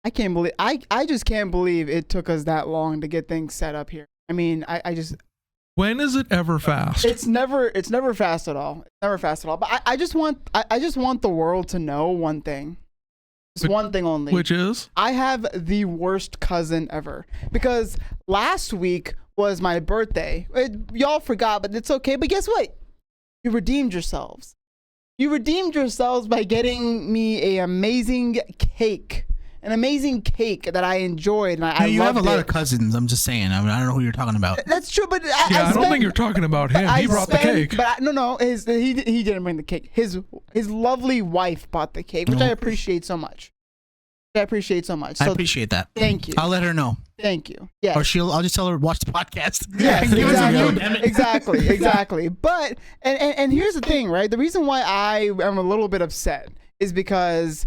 I can't believe I just can't believe it took us that long to get things set up here. I mean, I just When is it ever fast? it's never fast at all. It's never fast at all. But I just want the world to know one thing. Just one thing only. Which is? I have the worst cousin ever. Because last week was my birthday. Y'all forgot, but it's okay. But guess what? You redeemed yourselves. You redeemed yourselves by getting me an amazing cake that I enjoyed, and I you have a loved lot it. of cousins. I'm just saying. I don't know who you're talking about. That's true, but I don't think you're talking about him. He brought the cake. But no, he didn't bring the cake. His lovely wife bought the cake, which I appreciate so much. I appreciate that. Thank you. I'll let her know. Thank you. Yeah. Or I'll just tell her watch the podcast. Yes, Give us a view, damn it. exactly. But and here's the thing, right? The reason why I am a little bit upset is because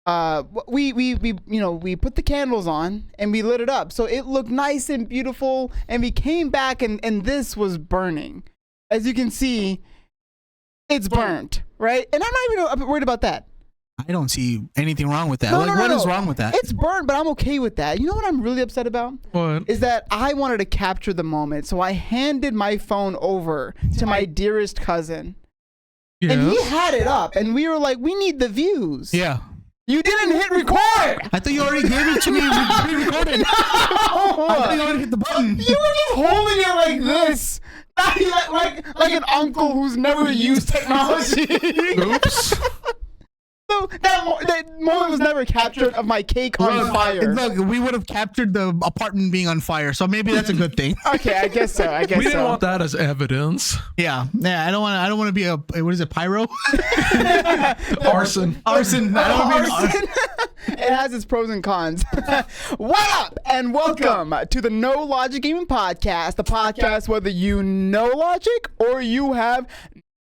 we put the candles on and we lit it up, so it looked nice and beautiful. And we came back and this was burning. As you can see, it's burnt, right? And I'm not even worried about that. I don't see anything wrong with that. No, what is wrong with that? It's burnt, but I'm okay with that. You know what I'm really upset about? What? Is that I wanted to capture the moment, so I handed my phone over to my dearest cousin. Yes. And he had it up, and we were like, we need the views. Yeah. You didn't hit record. I thought you already gave it to me pre-recorded. No. I thought you already hit the button. You were just holding it like this. Like an uncle who's never used technology. Oops. So that moment was never captured of my cake on fire. Look, we would have captured the apartment being on fire, so maybe that's a good thing. Okay, I guess so. We didn't want that as evidence. Yeah. I don't want to be a, what is it, pyro? Arson. Arson. I don't wanna be an Arson. It has its pros and cons. What up? And welcome to the KnowLogic Gaming Podcast, the podcast whether you know logic or you have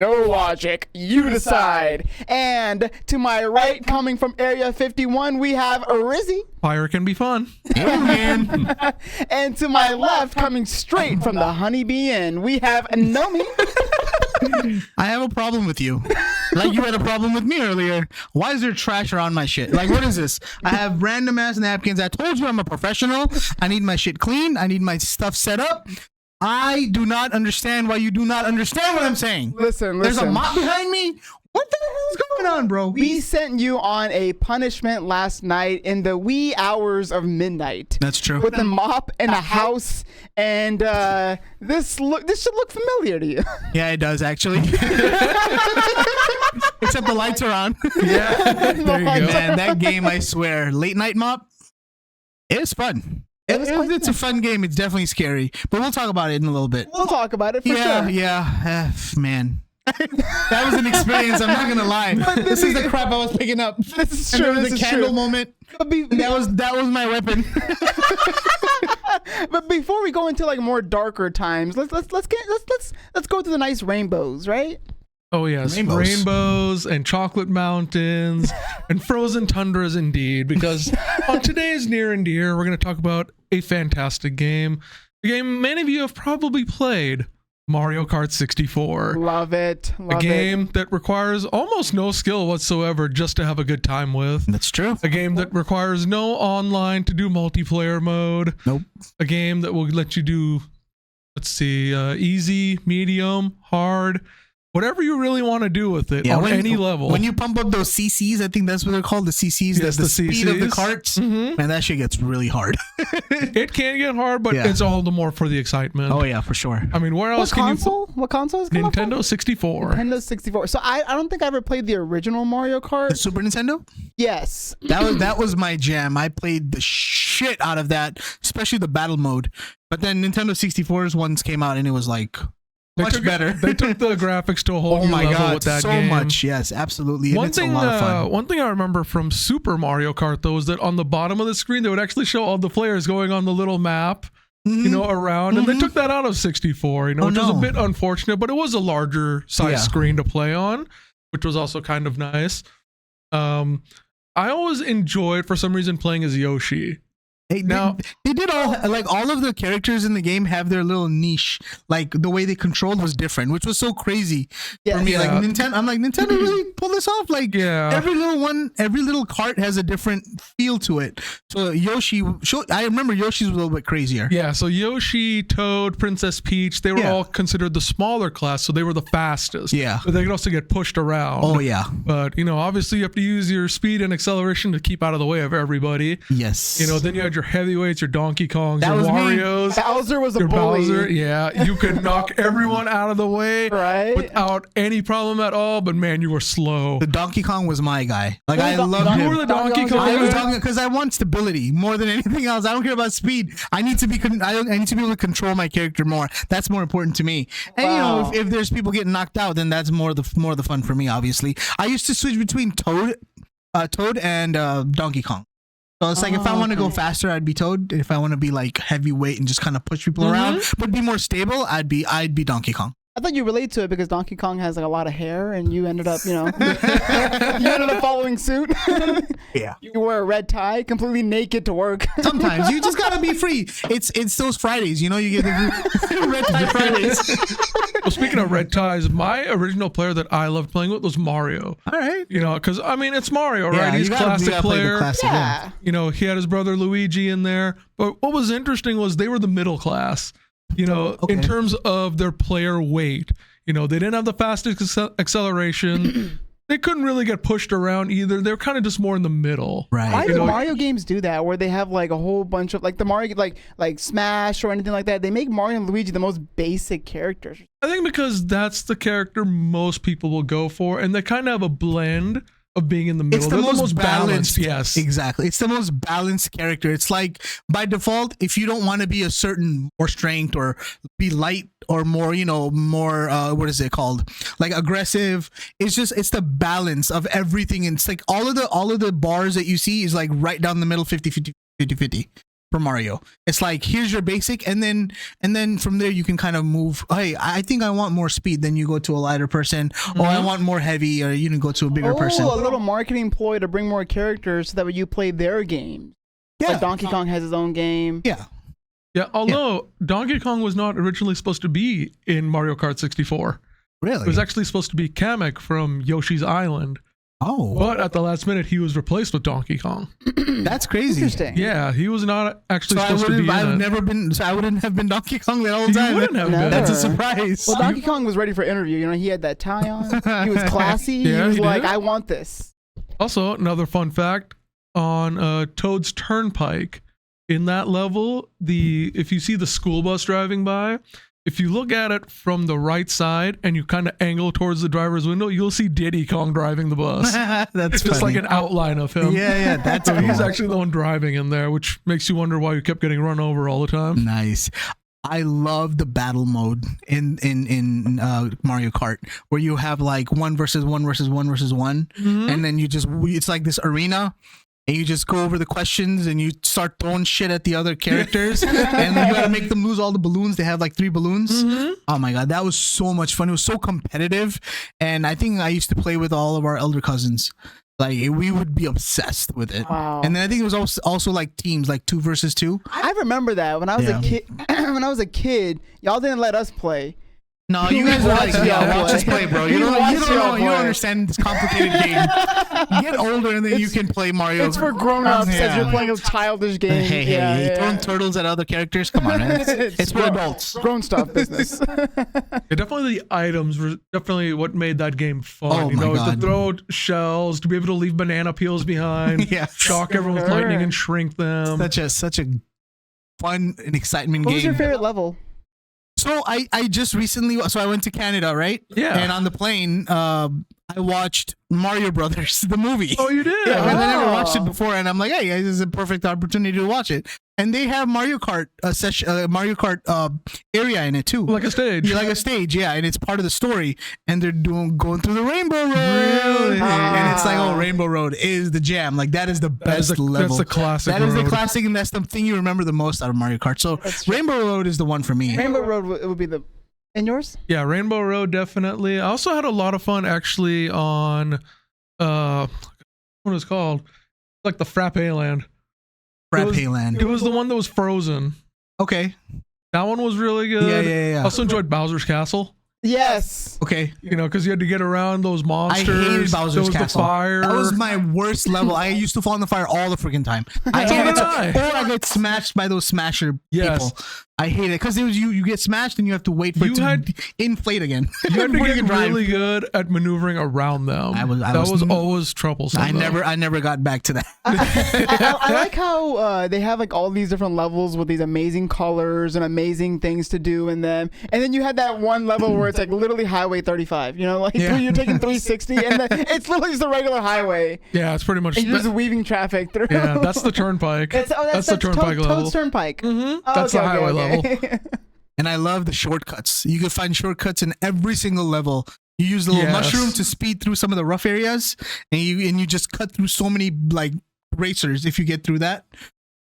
no logic. You decide. And to my right, coming from Area 51, we have Rizzy. Fire can be fun. Yeah, man. And to my left, coming straight from the Honeybee Inn, we have Nomi. I have a problem with you. Like you had a problem with me earlier. Why is there trash around my shit? Like, what is this? I have random ass napkins. I told you I'm a professional. I need my shit clean. I need my stuff set up. I do not understand why you do not understand what I'm saying. Listen. There's a mop behind me. What the hell is going on, bro? We sent you on a punishment last night in the wee hours of midnight. That's true. With a mop and a house, and this should look familiar to you. Yeah, it does actually. Except the lights are on. Yeah. There you go. Man, that game, I swear, late night mop, it's fun. It's a fun game. It's definitely scary, but we'll talk about it in a little bit. We'll talk about it for sure. Yeah, man. That was an experience. I'm not gonna lie. This is the crap I was picking up. This is And true. there was This a is candle true. moment. That was my weapon. But before we go into like more darker times, let's go to the nice rainbows, right? Oh yes, Rainbows. rainbows and chocolate mountains and frozen tundras indeed, because on today's Near and Dear, we're going to talk about a fantastic game. A game many of you have probably played, Mario Kart 64. Love it. A game that requires almost no skill whatsoever just to have a good time with. That's true. A game that requires no online to do multiplayer mode. Nope. A game that will let you do, let's see, easy, medium, hard, whatever you really want to do with it on any level. When you pump up those CCs, I think that's what they're called, the CCs. Yes, the speed of the CCs. carts. Mhm. Man, that shit gets really hard. It can get hard, but Yeah. it's all the more for the excitement. Oh yeah, for sure. I mean, where else What can console? What console is coming up? Nintendo 64. Nintendo 64. So I don't think I ever played the original Mario The Kart. Super Nintendo? Yes. That was my jam. I played the shit out of that, especially the battle mode. But then Nintendo 64's ones came out and it was like much better. They took the graphics to a whole Oh new my level god, with that so game. much. Yes, absolutely. And One it's thing, a lot of fun. one thing I remember from Super Mario Kart though is that on the bottom of the screen they would actually show all the players going on the little map, you know, around, and they took that out of 64. You know, which was a bit unfortunate, but it was a larger size screen to play on, which was also kind of nice. I always enjoyed for some reason playing as Yoshi. Hey, they did all of the characters in the game have their little niche. Like the way they controlled was different, which was so crazy for me. Yeah. Like Nintendo, I'm like, Nintendo really pulled this off. Like Yeah. every little cart has a different feel to it. So I remember Yoshi's was a little bit crazier. Yeah, so Yoshi, Toad, Princess Peach, they were all considered the smaller class, so they were the fastest. Yeah. But they could also get pushed around. Oh, yeah. But, obviously you have to use your speed and acceleration to keep out of the way of everybody. Yes. Then you had your heavyweights, your Donkey Kongs, That your was me. Marios. Bowser was a Your bully. Bowser, yeah. You could knock everyone out of the way Right. without any problem at all, but man, you were slow. The Donkey Kong was my guy. Like, Well, I the- loved You him. were the Donkey Kong. I was guy? talking because I want stability more than anything else. I don't care about speed. I need to be. I need to be able to control my character more. That's more important to me. And Wow. if there's people getting knocked out, then that's more the fun for me. Obviously, I used to switch between Toad and Donkey Kong. So it's like if I want to go faster, I'd be Toad. If I want to be like heavyweight and just kind of push people around, but be more stable, I'd be Donkey Kong. I thought you relate to it because Donkey Kong has like a lot of hair, and you ended up, you ended up following suit. Yeah. You wear a red tie, completely naked to work. Sometimes you just gotta be free. It's those Fridays, you get the red tie Fridays. Well, speaking of red ties, my original player that I loved playing with was Mario. All right. Because it's Mario, right? Yeah, He's you gotta classic play the player. classic, Yeah. He had his brother Luigi in there. But what was interesting was they were the middle class. In terms of their player weight. They didn't have the fastest acceleration. They couldn't really get pushed around either. They were kind of just more in the middle. Right. Why do Mario games do that? Where they have like a whole bunch of like the Mario like Smash or anything like that. They make Mario and Luigi the most basic characters. I think because that's the character most people will go for, and they kind of have a blend of being in the middle. It's the They're most balanced. Yes. Exactly. It's the most balanced character. It's like by default, if you don't want to be a certain or strength or be light or more, more what is it called? Like aggressive. It's the balance of everything. And it's like all of the bars that you see is like right down the middle 50-50 for Mario. It's like here's your basic, and then from there you can kind of move. Hey, I think I want more speed. Then you go to a lighter person, or I want more heavy, or you can go to a bigger person. A little marketing ploy to bring more characters so that way you play their games. Yeah. Like Donkey Kong has his own game. Yeah. Yeah, although Donkey Kong was not originally supposed to be in Mario Kart 64. Really? It was actually supposed to be Kamek from Yoshi's Island. Oh, But at the last minute, he was replaced with Donkey Kong. that's crazy. Interesting. Yeah, he was not actually So supposed to be in it. I wouldn't have been Donkey Kong that whole You time. wouldn't have been. That's a Never. surprise. Well, Donkey Kong was ready for interview. He had that tie on. He was classy. Yeah, he was he like, did. I want this. Also, another fun fact on Toad's Turnpike, in that level, if you see the school bus driving by, if you look at it from the right side and you kind of angle towards the driver's window, you'll see Diddy Kong driving the bus. That's It's just funny. like an outline of him. Yeah, that's So he's cool. actually the one driving in there, which makes you wonder why you kept getting run over all the time. Nice. I love the battle mode in Mario Kart where you have like 1 versus 1 versus 1 versus 1, and then it's like this arena. And you just go over the questions and you start throwing shit at the other characters. And then you gotta make them lose all the balloons. They have like 3 balloons. Oh my God, that was so much fun. It was so competitive. And I think I used to play with all of our elder cousins. Like we would be obsessed with it. Wow. And then I think it was also like teams, like 2 versus 2. I remember that when I was a kid. When I was a kid, y'all didn't let us play. No, you guys are like, watch yeah, y'all watch us play. play, bro. We watch You y'all don't play. understand this complicated game. Get older and then you can play Mario. It's for grown-ups as Yeah. you're playing a childish game. Hey, yeah. throwing turtles at other characters? Come on, man. It's for adults. Grown stuff business. Yeah, definitely the items were definitely what made that game fun. Oh my To God. throw shells, to be able to leave banana peels behind, Yes. shock everyone with Sure. lightning and shrink them. Such a fun and excitement What game. was your favorite level? So I just recently, I went to Canada, right? Yeah. And on the plane, I watched Mario Brothers, the movie. Oh, you did? Yeah, and I never Oh. watched it before, and I'm like, hey, this is a perfect opportunity to watch it. And they have Mario Kart Mario Kart area in it too. Like a stage. Like a stage, yeah, and it's part of the story. And they're going through the Rainbow Road, Really? and it's like, oh, Rainbow Road is the jam. Like that is the best That's level. the classic That is the road. classic, and that's the thing you remember the most out of Mario Kart. So Rainbow Road is the one for me. Rainbow Road would be the. And yours? Yeah, Rainbow Road, definitely. I also had a lot of fun actually on, what is it called? Like the Frappe Land. Frappe It Land. was the one that was frozen. Okay. That one was really good. Yeah. Also enjoyed Bowser's Castle. Yes. Okay. You know, because you had to get around those I monsters. hated Bowser's there was Castle. the fire. That was my worst level. I used to fall in the fire all the freaking time. I So hated did I. Or I get smashed by those smasher Yes. people. I hate it because it was you get smashed and you have to wait for it to inflate again. You had to Before you get can drive. really good at maneuvering around them. I was always troublesome. I though. never got back to that. I like how they have like all these different levels with these amazing colors and amazing things to do in them. And then you had that one level where it's like literally Highway 35. You know, like Yeah. you're taking 360, and then it's literally just a regular highway. Yeah, it's pretty much. And you're just weaving traffic through. Yeah, that's the turnpike. That's the turnpike level. Toad's Turnpike. Mm-hmm. That's the highway level. And I love the shortcuts. You can find shortcuts in every single level. You use the little Yes. mushroom to speed through some of the rough areas, and you just cut through so many like racers if you get through that.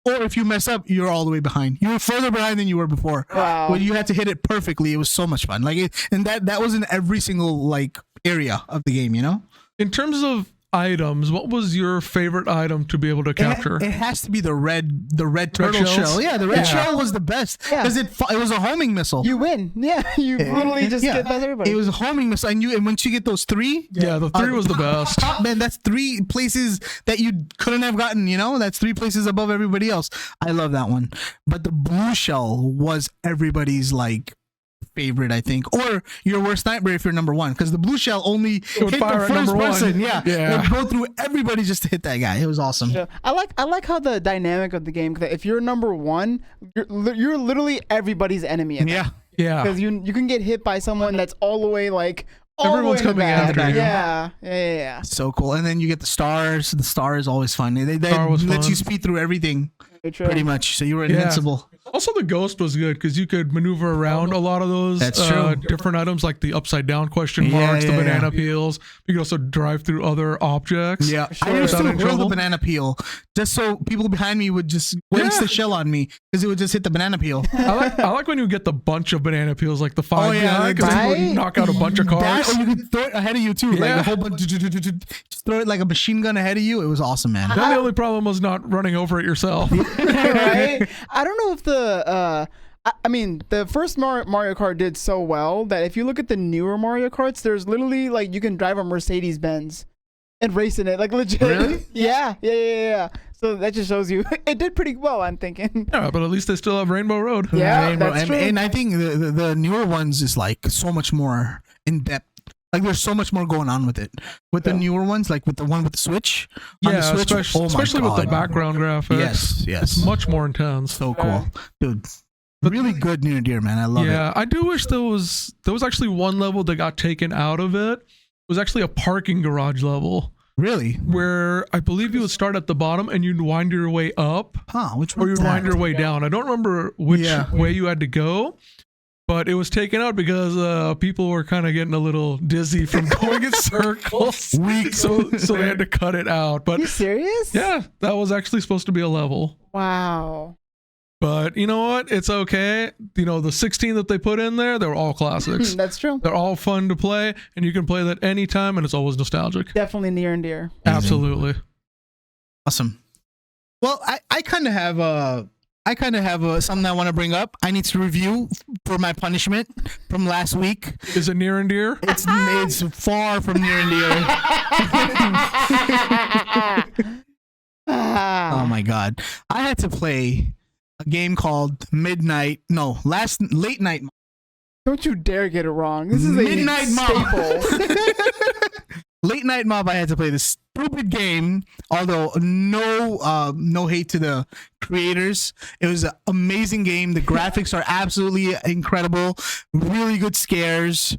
Or if you mess up, you're all the way behind. You were further behind than you were before. Wow. But you had to hit it perfectly. It was so much fun. And that was in every single like area of the game. You know. In terms of items, what was your favorite item to be able to capture? It has to be the red turtle shells? shell. Yeah, the red Yeah. shell was the best Yeah. because it was a homing missile. You win. Yeah, you literally just get past everybody. It was a homing missile, and once you get those three, Yeah, the three was the best. man, that's 3 places that you couldn't have gotten. You know, that's 3 places above everybody else. I love that one. But the blue shell was everybody's like favorite, I think, or your worst nightmare if you're number 1, because the blue shell only would hit fire the at first number one. person. Yeah, Yeah. it would go through everybody just to hit that guy. It was awesome. Yeah. I like how the dynamic of the game. That if you're number 1, you're literally everybody's enemy. Yeah. Yeah. Because you can get hit by someone that's all the way like all Everyone's the way in the coming back. after you. Yeah. So cool. And then you get the stars. The star is always fun. They Star was lets fun. you speed through everything Very true. pretty much. So you were Yeah. invincible. Also, the ghost was good because you could maneuver around a lot of those That's true. different items, like the upside down question Yeah, marks, the yeah, banana yeah. peels. You could also drive through other objects. Yeah, Sure. I used to Without any whirl the trouble. banana peel just so people behind me would just waste Yeah. the shell on me because it would just hit the banana peel. I like when you get the bunch of banana peels, like the 5 Oh, yeah, behind, 'cause then you would right? knock out a bunch of cars. That, or you could throw it ahead of you too, like Yeah. a whole bunch. Just throw it like a machine gun ahead of you. It was awesome, man. Then the only problem was not running over it yourself. Right? I don't know if I mean, the first Mario Kart did so well that if you look at the newer Mario Karts, there's literally like you can drive a Mercedes Benz and race in it, like legit. Really? Yeah. So that just shows you it did pretty well. I'm thinking. Yeah, but at least they still have Rainbow Road. Yeah, Rainbow- that's true. and I think the newer ones is like so much more in depth. Like there's so much more going on with it. With the newer ones, like with the one with the Switch. On the Switch, especially with the background graphics. Yes. It's much more intense. So cool, dude. Really good near and dear, man. I love it. Yeah, I do wish there was actually one level that got taken out of it. It was actually a parking garage level Really? where I believe you would start at the bottom and you'd wind your way up, Huh? Which or one? you'd wind your way down. I don't remember which way you had to go, but it was taken out because people were kind of getting a little dizzy from going in circles. Weak. So they had to cut it out. But You serious? yeah, that was actually supposed to be a level. Wow. But you know what? It's okay. You know, the 16 that they put in there, they were all classics. That's true. They're all fun to play, and you can play that anytime, and it's always nostalgic. Definitely near and dear. Amazing. Absolutely. Awesome. Well, I kind of have something I want to bring up. I need to review for my punishment from last week. Is it near and dear? It's far from near and dear. Oh my god! I had to play a game called Late Night. Don't you dare get it wrong. This is a Midnight Mob. staple. Late Night Mob. I had to play this stupid game. Although no hate to the creators, it was an amazing game. The graphics are absolutely incredible. Really good scares.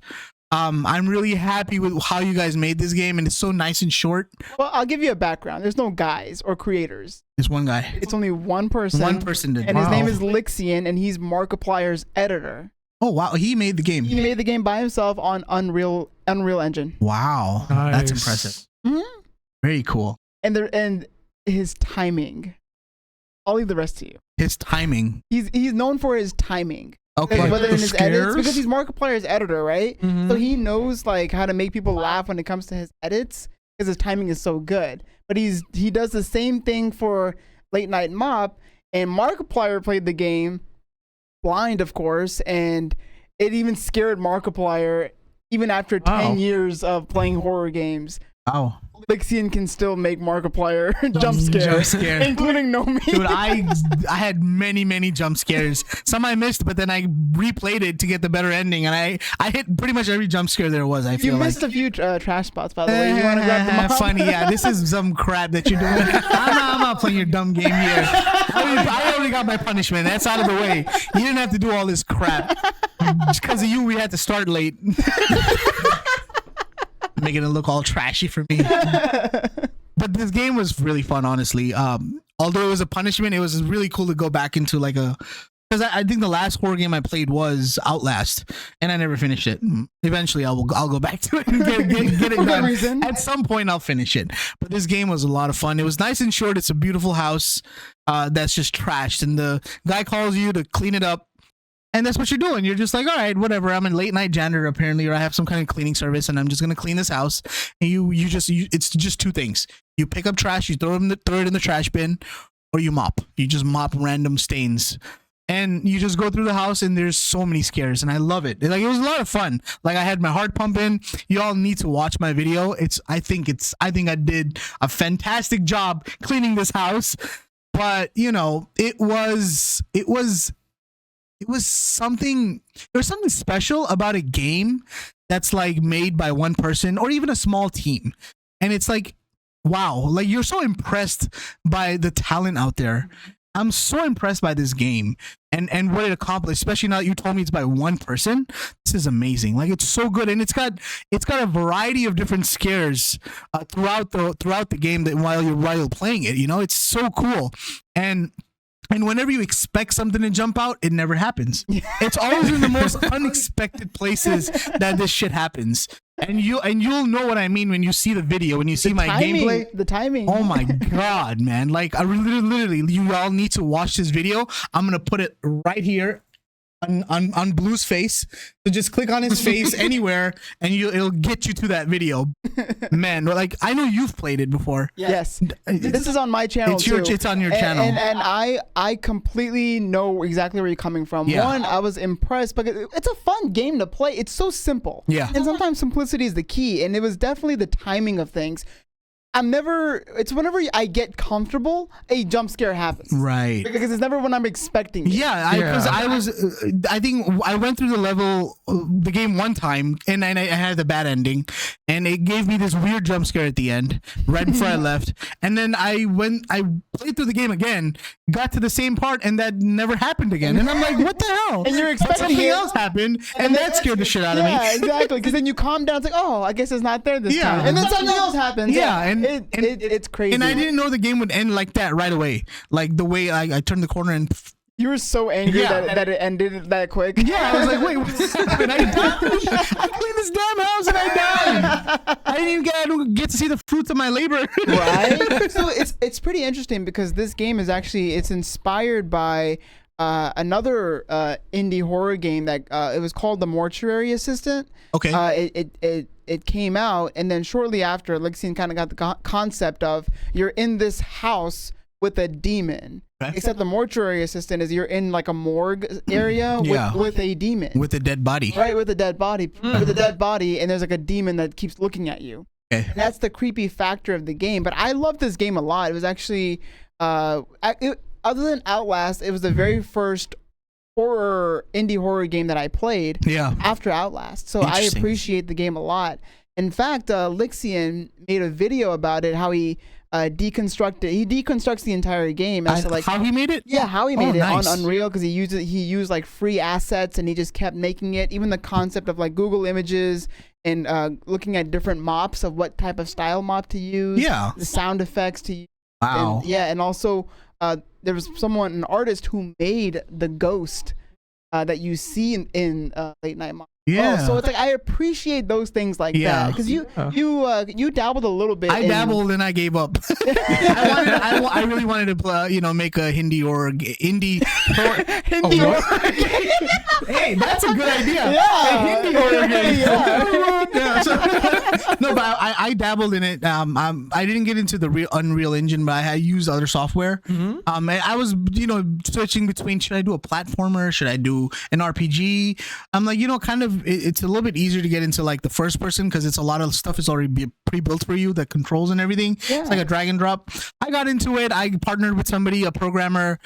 I'm really happy with how you guys made this game, and it's so nice and short. Well, I'll give you a background. There's no guys or creators. It's one guy. It's only one person. One person did. And his Wow. name is Lixian, and he's Markiplier's editor. Oh wow, he made the game. He made the game by himself on Unreal Engine. Wow, Nice. that's impressive. Mhm. Very cool. And his timing. I'll leave the rest to you. His timing. He's known for his timing. Okay. Like Whether the in his edits, scares? because he's Markiplier's editor, right? Mhm. So he knows like how to make people laugh when it comes to his edits because his timing is so good. But he does the same thing for Late Night Mob, and Markiplier played the game blind, of course, and it even scared Markiplier even after 10 years of playing horror games. Oh. Lixian can still make Markiplier jump scare, including No Me. Dude, I had many jump scares. Some I missed, but then I replayed it to get the better ending, and I hit pretty much every jump scare there was. I feel you missed a few trash spots, by the way. You want to grab them up? Funny, yeah. This is some crap that you're doing. I'm not playing your dumb game here. I already got my punishment. That's out of the way. You didn't have to do all this crap. Just because of you, we had to start late. Making it look all trashy for me. But this game was really fun, honestly. Although it was a punishment, it was really cool to go back into like a, because I think the last horror game I played was Outlast, and I never finished it. Eventually I'll go back to it and get it done. At some point I'll finish it. But this game was a lot of fun. It was nice and short. It's a beautiful house that's just trashed, and the guy calls you to clean it up. And that's what you're doing. You're just like, all right, whatever. I'm a late night janitor apparently, or I have some kind of cleaning service, and I'm just gonna clean this house. And it's just two things. You pick up trash, you throw it in the trash bin, or you mop. You just mop random stains, and you just go through the house. And there's so many scares, and I love it. Like, it was a lot of fun. Like, I had my heart pumping. You all need to watch my video. I think I did a fantastic job cleaning this house. But you know, it was something, there's something special about a game that's like made by one person or even a small team. And it's like, wow, like you're so impressed by the talent out there. I'm so impressed by this game and what it accomplished, especially now that you told me it's by one person. This is amazing. Like, it's so good. And it's got a variety of different scares throughout the game that while you're playing it, you know, it's so cool. And whenever you expect something to jump out, it never happens. It's always in the most unexpected places that this shit happens. And you'll know what I mean when you see the video, when you see my gameplay. The timing. Oh my god, man! Like, I literally, you all need to watch this video. I'm gonna put it right here on Blue's face. So just click on his face anywhere, and it'll get you to that video. Man, like, I know you've played it before. Yes. This is on my channel too. It's on your channel. And I completely know exactly where you're coming from. Yeah. One, I was impressed because it's a fun game to play. It's so simple. Yeah. And sometimes simplicity is the key. And it was definitely the timing of things. It's whenever I get comfortable, a jump scare happens. Right. Because it's never when I'm expecting it. Yeah, I think I went through the game one time, and I had the bad ending, and it gave me this weird jump scare at the end, right before I left. And then I played through the game again, got to the same part, and that never happened again. And I'm like, what the hell? And you're expecting something else happened, and that scared the shit out of me. Yeah, exactly. Because then you calm down. It's like, oh, I guess it's not there this time. And then something else happens. Yeah, and it's crazy. And I didn't know the game would end like that right away. Like the way I turned the corner and you were so angry that it ended that quick. Yeah, I was like, wait, what happened? I cleaned this damn house and I died. I didn't get to see the fruits of my labor. Right? So it's pretty interesting because this game is actually, it's inspired by another indie horror game that it was called The Mortuary Assistant. Okay. It came out, and then shortly after, Lixian kind of got the concept of you're in this house with a demon. Okay. Except the mortuary assistant is you're in like a morgue area with a demon. With a dead body. Right, with a dead body. With a dead body, and there's like a demon that keeps looking at you. Okay. And that's the creepy factor of the game. But I love this game a lot. It was actually, other than Outlast, it was the very first indie horror game that I played after Outlast. So I appreciate the game a lot. In fact, Lixian made a video about it, how he deconstructs the entire game as to like how he made it. Yeah, how he made it on Unreal, because he used like free assets and he just kept making it. Even the concept of like Google Images and looking at different mops of what type of style mop to use. Yeah, the sound effects to use. Wow. And also there was an artist who made the ghost that you see in Late Night Monster. Yeah. So it's like I appreciate those things like that because you dabbled a little bit. I dabbled and I gave up. I really wanted to make a Hindi org. Hindi org. Hey, that's a good idea. Yeah. A Hindi org. No, but I dabbled in it. I didn't get into the Unreal Engine, but I used other software. And I was switching between, should I do a platformer? Should I do an RPG? I'm like, kind of, it's a little bit easier to get into like the first person because it's a lot of stuff is already pre-built for you, the controls and everything. Yeah. It's like a drag and drop. I got into it. I partnered with somebody, a programmer.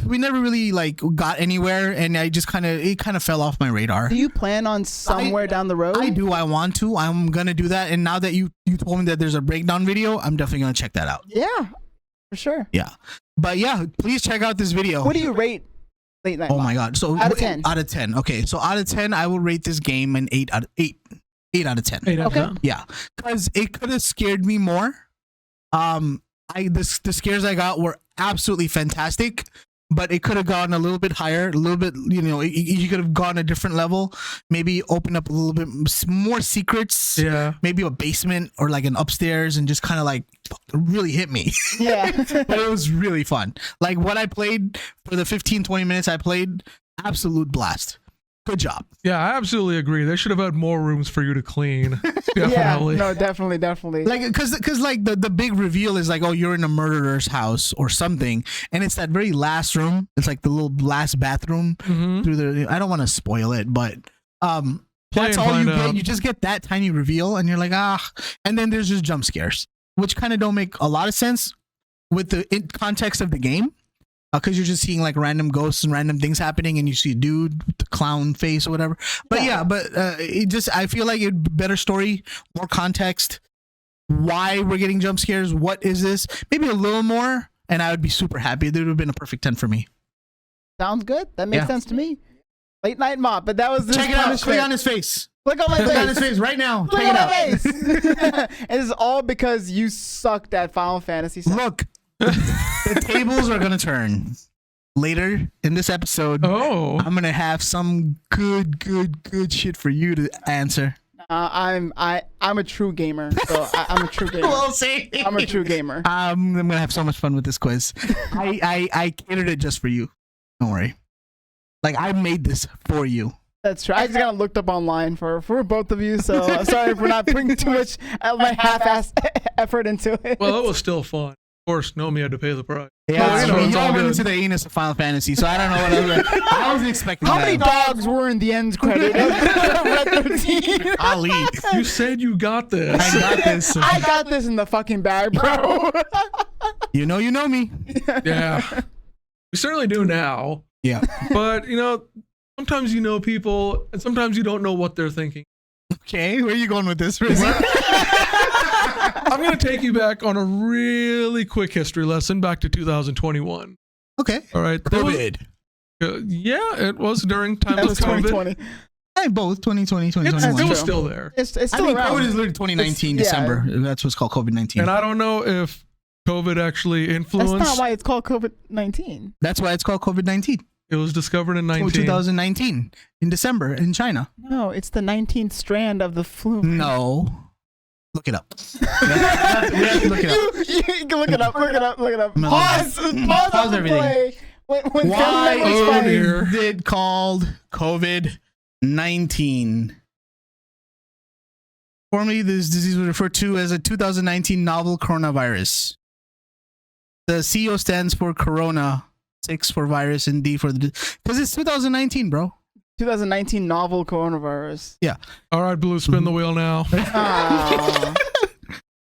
We never really like got anywhere, and I just it kind of fell off my radar. Do you plan on somewhere down the road? I do. I want to. I'm gonna do that. And now that you told me that there's a breakdown video, I'm definitely gonna check that out. Yeah, for sure. Yeah, but yeah, please check out this video. What do you rate Late Night? Oh my god! So out of 10. Out of 10. Okay, so out of 10, I will rate this game an 8 out of 10. 8 out of 10. Yeah, because it could have scared me more. The scares I got were absolutely fantastic, but it could have gone a little bit higher, a little bit. You could have gone a different level. Maybe open up a little bit more secrets. Yeah. Maybe a basement or like an upstairs, and just kind of like really hit me. Yeah. But it was really fun. Like what I played for the 15-20 minutes I played, absolute blast. Good job. Yeah, I absolutely agree. They should have had more rooms for you to clean. Definitely. Yeah, no, definitely. Like, because like the big reveal is like, oh, you're in a murderer's house or something, and it's that very last room. It's like the little last bathroom through the. I don't want to spoil it, but that's all you get. You just get that tiny reveal, and you're like, and then there's just jump scares, which kind of don't make a lot of sense with the context of the game. Because you're just seeing like random ghosts and random things happening, and you see a dude with the clown face or whatever. But I feel like it better story, more context, why we're getting jump scares, what is this? Maybe a little more, and I would be super happy. It would have been a perfect 10 for me. Sounds good. That makes sense to me. Late Night Mop, but that was this. Check it out. Click on his face. Click on my face. Click on his face right now. Click Check on it my face. And this is all because you sucked at Final Fantasy VII. Look. The tables are gonna turn later in this episode. I'm gonna have some good shit for you to answer. I'm a true gamer, so I'm a true gamer. We'll see. I'm a true gamer. I'm gonna have so much fun with this quiz. I catered it just for you. Don't worry. Like I made this for you. That's true. I just kind of looked up online for both of you, so I'm sorry for not putting too much of my half-ass effort into it. Well, it was still fun. Of course, Nomi had to pay the price. Yeah, y'all went into the anus of Final Fantasy, so I don't know what I was like. I wasn't expecting How that. many dogs were in the end credit of Red 13? Ali. You said you got this. I got this. I got this in the fucking bag, bro. You know me. Yeah. We certainly do now. Yeah. But, sometimes you know people, and sometimes you don't know what they're thinking. Okay, where are you going with this, Rizzy? I'm going to take you back on a really quick history lesson back to 2021. Okay. All right. COVID. It was during times of COVID. 2020. Hey, both 2020, 2021. It was still there. It's still around. COVID is literally 2019 December. That's what's called COVID-19. And I don't know if COVID actually influenced. That's not why it's called COVID-19. That's why it's called COVID-19. It was discovered in 2019 in December in China. No, it's the 19th strand of the flu. No. Look it up. We have to look it up. You can look it up. Look it up. No. Pause everything. Why is it called COVID-19? Formerly, this disease was referred to as a 2019 novel coronavirus. The CO stands for corona, 6 for virus, and D for the... Because it's 2019, bro. 2019 novel coronavirus. Yeah. All right, Blue, spin the wheel now.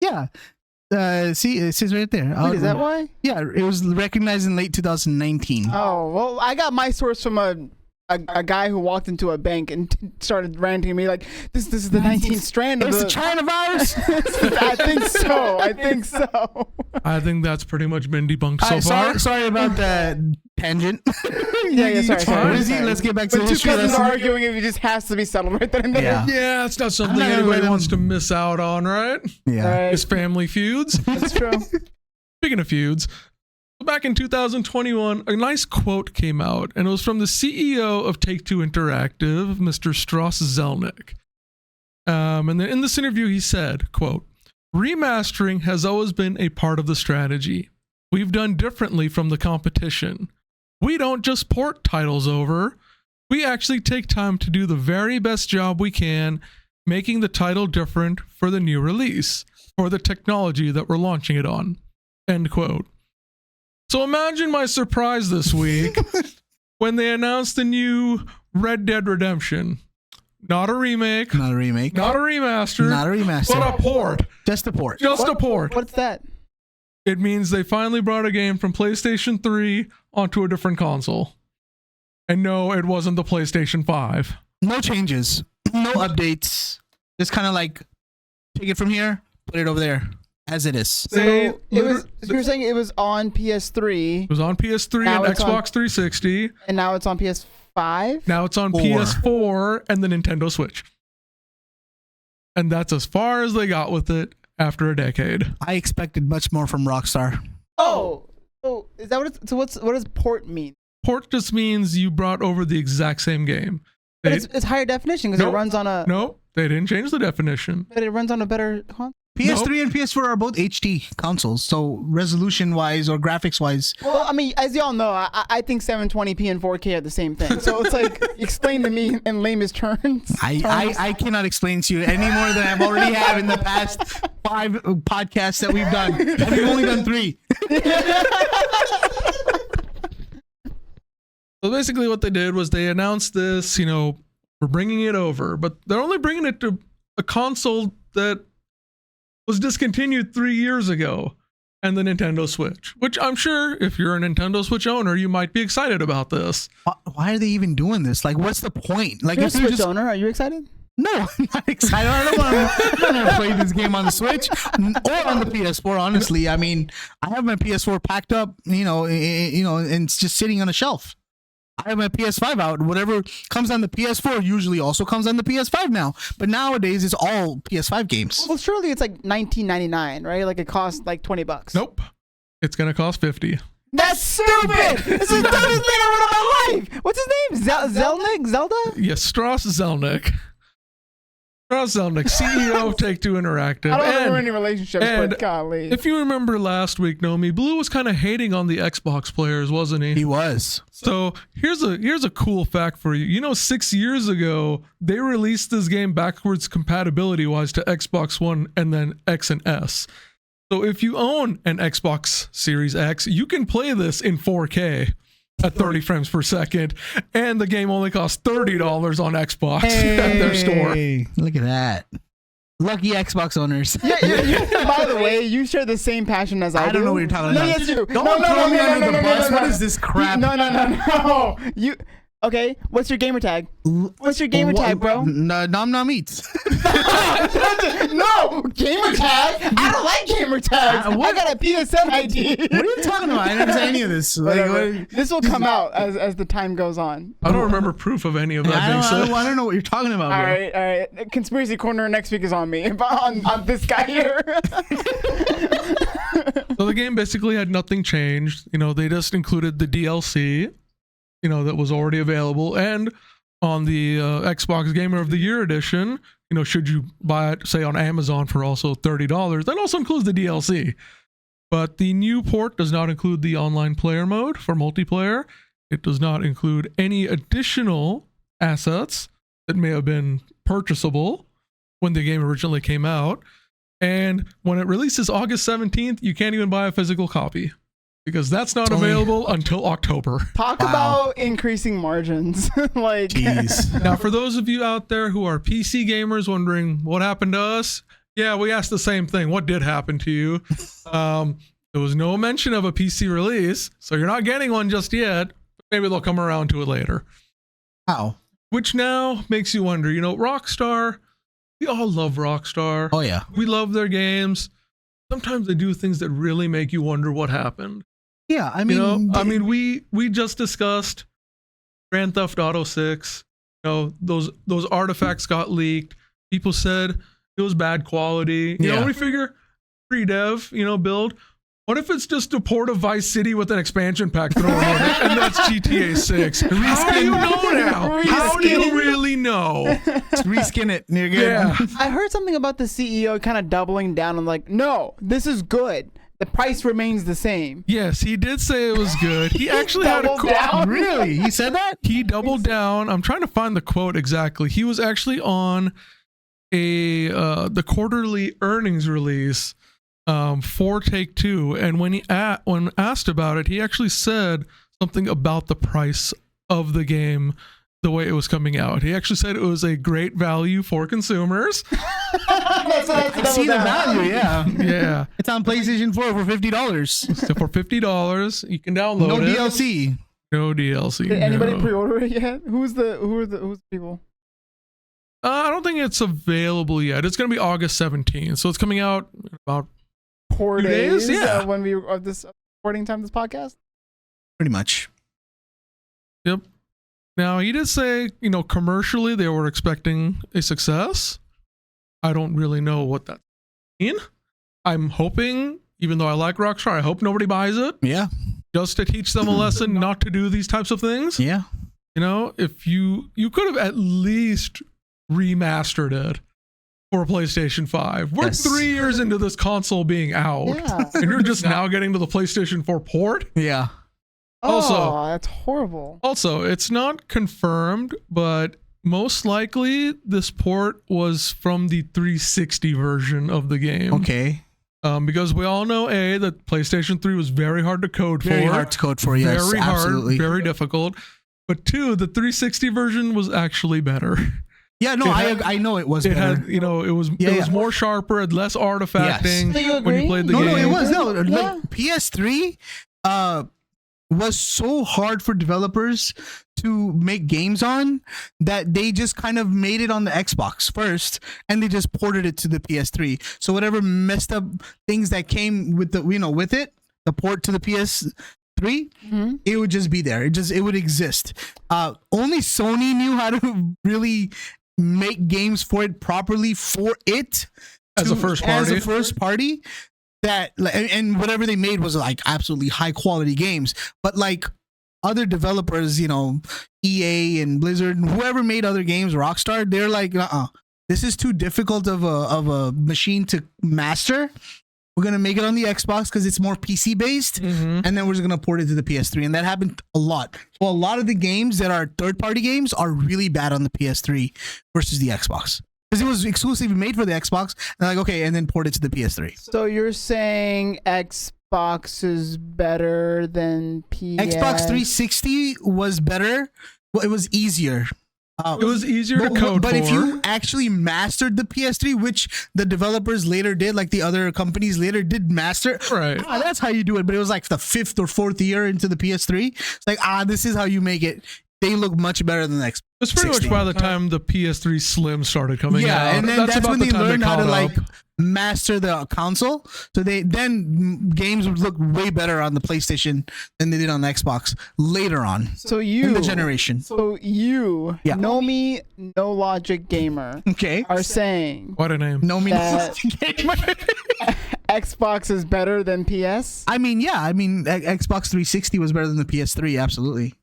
Yeah. See, it says right there. Wait, is that why? Yeah, it was recognized in late 2019. Oh, well, I got my source from a guy who walked into a bank and started ranting at me like, this is the 19th strand of the China virus? I think so. I think that's pretty much been debunked so far. Sorry about that tangent. Sorry. Let's get back to the history. Two cousins arguing, it just has to be settled right then and there. Yeah, it's not something anybody wants to miss out on, right? Yeah. Right. It's family feuds. That's true. Speaking of feuds, Back in 2021, a nice quote came out, and it was from the CEO of Take-Two Interactive, Mr. Strauss Zelnick. And then in this interview, he said, quote, "Remastering has always been a part of the strategy. We've done differently from the competition. We don't just port titles over. We actually take time to do the very best job we can, making the title different for the new release, for the technology that we're launching it on." End quote. So imagine my surprise this week when they announced the new Red Dead Redemption. Not a remake. Not a remake. Not a remaster. Not a remaster. But a port. Just a port. Just a port. What's that? It means they finally brought a game from PlayStation 3 onto a different console. And no, it wasn't the PlayStation 5. No changes. No updates. Just kind of like take it from here, put it over there. As it is. So you're saying it was on PS3. It was on PS3 Now and it's Xbox 360. And now it's on PS5? Now it's on PS4 and the Nintendo Switch. And that's as far as they got with it after a decade. I expected much more from Rockstar. Oh, so is that what? What does port mean? Port just means you brought over the exact same game. But it's higher definition because Nope. it runs on a. No, they didn't change the definition. But it runs on a better console. PS3 and PS4 are both HD consoles, so resolution-wise or graphics-wise. Well, I mean, as y'all know, I think 720p and 4K are the same thing. So it's like, explain to me in lamest terms. I cannot explain to you any more than I've already have in the past 5 podcasts that we've done. And we've only done 3. So basically what they did was they announced this, we're bringing it over, but they're only bringing it to a console that was discontinued 3 years ago, and the Nintendo Switch, which I'm sure if you're a Nintendo Switch owner, you might be excited about this. Why are they even doing this? Like, what's the point? Like, You're a if you're Switch owner. Are you excited? No, I'm not excited. I don't want to play this game on the Switch or on the PS4. Honestly, I mean, I have my PS4 packed up, and it's just sitting on a shelf. I have my PS5 out. Whatever comes on the PS4 usually also comes on the PS5 now. But nowadays, it's all PS5 games. Well, surely it's like $19.99, right? Like it costs like $20. Nope. It's going to cost $50. That's stupid! This is the dumbest thing I've ever in my life! What's his name? Zelnick? Zelda? Yes, Strauss Zelnick. Strauss Zelnick, CEO of Take-Two Interactive. I don't know any relationships, and but golly. if you remember last week, Nomi, Blue was kind of hating on the Xbox players, wasn't he? He was. So here's a cool fact for you. 6 years ago, they released this game backwards compatibility-wise to Xbox One and then X and S. So if you own an Xbox Series X, you can play this in 4K at 30 frames per second, and the game only costs $30 on Xbox at their store. Look at that. Lucky Xbox owners. Yeah, by the way, you share the same passion as I do. I don't know what you're talking about. No, yes, you do. Don't throw me under the bus. What is this crap? No. Okay, what's your gamer tag? What's your gamer tag, bro? Nom nom eats. No, gamer tag. I don't like gamer tags. I got a PSN ID. What are you talking about? I never said any of this. This will come out as the time goes on. I don't remember proof of any of that being said. I don't know what you're talking about, bro. All right. Conspiracy Corner next week is on me. on this guy here. So the game basically had nothing changed. They just included the DLC, that was already available. And on the Xbox Gamer of the Year edition, should you buy it, say, on Amazon for also $30, that also includes the DLC. But the new port does not include the online player mode for multiplayer. It does not include any additional assets that may have been purchasable when the game originally came out. And when it releases August 17th, you can't even buy a physical copy, because that's not available until October. Talk about increasing margins. Jeez. Now, for those of you out there who are PC gamers wondering what happened to us, yeah, we asked the same thing. What did happen to you? There was no mention of a PC release, so you're not getting one just yet. Maybe they'll come around to it later. How? Which now makes you wonder, Rockstar, we all love Rockstar. Oh, yeah. We love their games. Sometimes they do things that really make you wonder what happened. Yeah, I mean, we just discussed Grand Theft Auto 6. Those artifacts got leaked. People said it was bad quality. We figure pre-dev, build. What if it's just a port of Vice City with an expansion pack thrown in it, and that's GTA 6? How do you know now? How do you really know? Reskin it. You're good. Yeah. I heard something about the CEO kind of doubling down and like, no, this is good. The price remains the same. Yes, he did say it was good. He actually had a Doubled down? Really? He said that? He doubled down. I'm trying to find the quote exactly. He was actually on the quarterly earnings release for Take-Two, and when asked about it, he actually said something about the price of the game, the way it was coming out. He actually said it was a great value for consumers. I see the value, yeah. Yeah. It's on PlayStation 4 for $50. So for $50, you can download No it. DLC. No DLC. Did anybody no. pre-order it yet? Who's the people? I don't think it's available yet. It's going to be August 17th, so it's coming out in about 4 2 days. days? Yeah. When we of this recording time, this podcast. Pretty much. Yep. Now, he did say, commercially they were expecting a success. I don't really know what that means. I'm hoping, even though I like Rockstar, I hope nobody buys it. Yeah. Just to teach them a lesson not to do these types of things. Yeah. If you could have at least remastered it for PlayStation 5. We're Yes. 3 years into this console being out. Yeah. And you're just now getting to the PlayStation 4 port. Yeah. Oh, that's horrible. Also, it's not confirmed, but most likely this port was from the 360 version of the game. Okay. Because we all know, that PlayStation 3 was very hard to code for. Very hard to code for, yes. Very hard, Absolutely. very difficult. But 2, the 360 version was actually better. Yeah, no, I know it was It better. had, it was Yeah. more sharper, had less artifacting Do you when agree? you played the No, game. no, it was. No, Yeah. like PS3 was so hard for developers to make games on that they just kind of made it on the Xbox first and they just ported it to the PS3. So whatever messed up things that came with with it, the port to the PS3, it would just be there. It would exist. Only Sony knew how to really make games for it properly for it As a first party? That and whatever they made was like absolutely high quality games, but like other developers, EA and Blizzard and whoever made other games, Rockstar, they're like, this is too difficult of a machine to master. We're gonna make it on the Xbox because it's more PC based, and then we're just gonna port it to the PS3, and that happened a lot. So a lot of the games that are third party games are really bad on the PS3 versus the Xbox. Because it was exclusively made for the Xbox, and like, okay, and then ported to the PS3. So you're saying Xbox is better than PS? Xbox 360 was better. Well, it was easier. It was easier to code but for. if you actually mastered the PS3, which the developers later did, like the other companies later did master, Right. that's how you do it. But it was like the 5th or 4th year into the PS3. It's like, this is how you make it. They look much better than the Xbox. It's pretty much by the time the PS3 Slim started coming out. Yeah, and then that's about when the they time learned how to caught like up. master the console. So then games would look way better on the PlayStation than they did on the Xbox later on So in the generation. So you, Yeah. know me, no logic gamer, Okay. are saying What a name. No means that- Xbox is better than PS? I mean, yeah. I mean, Xbox 360 was better than the PS3. Absolutely.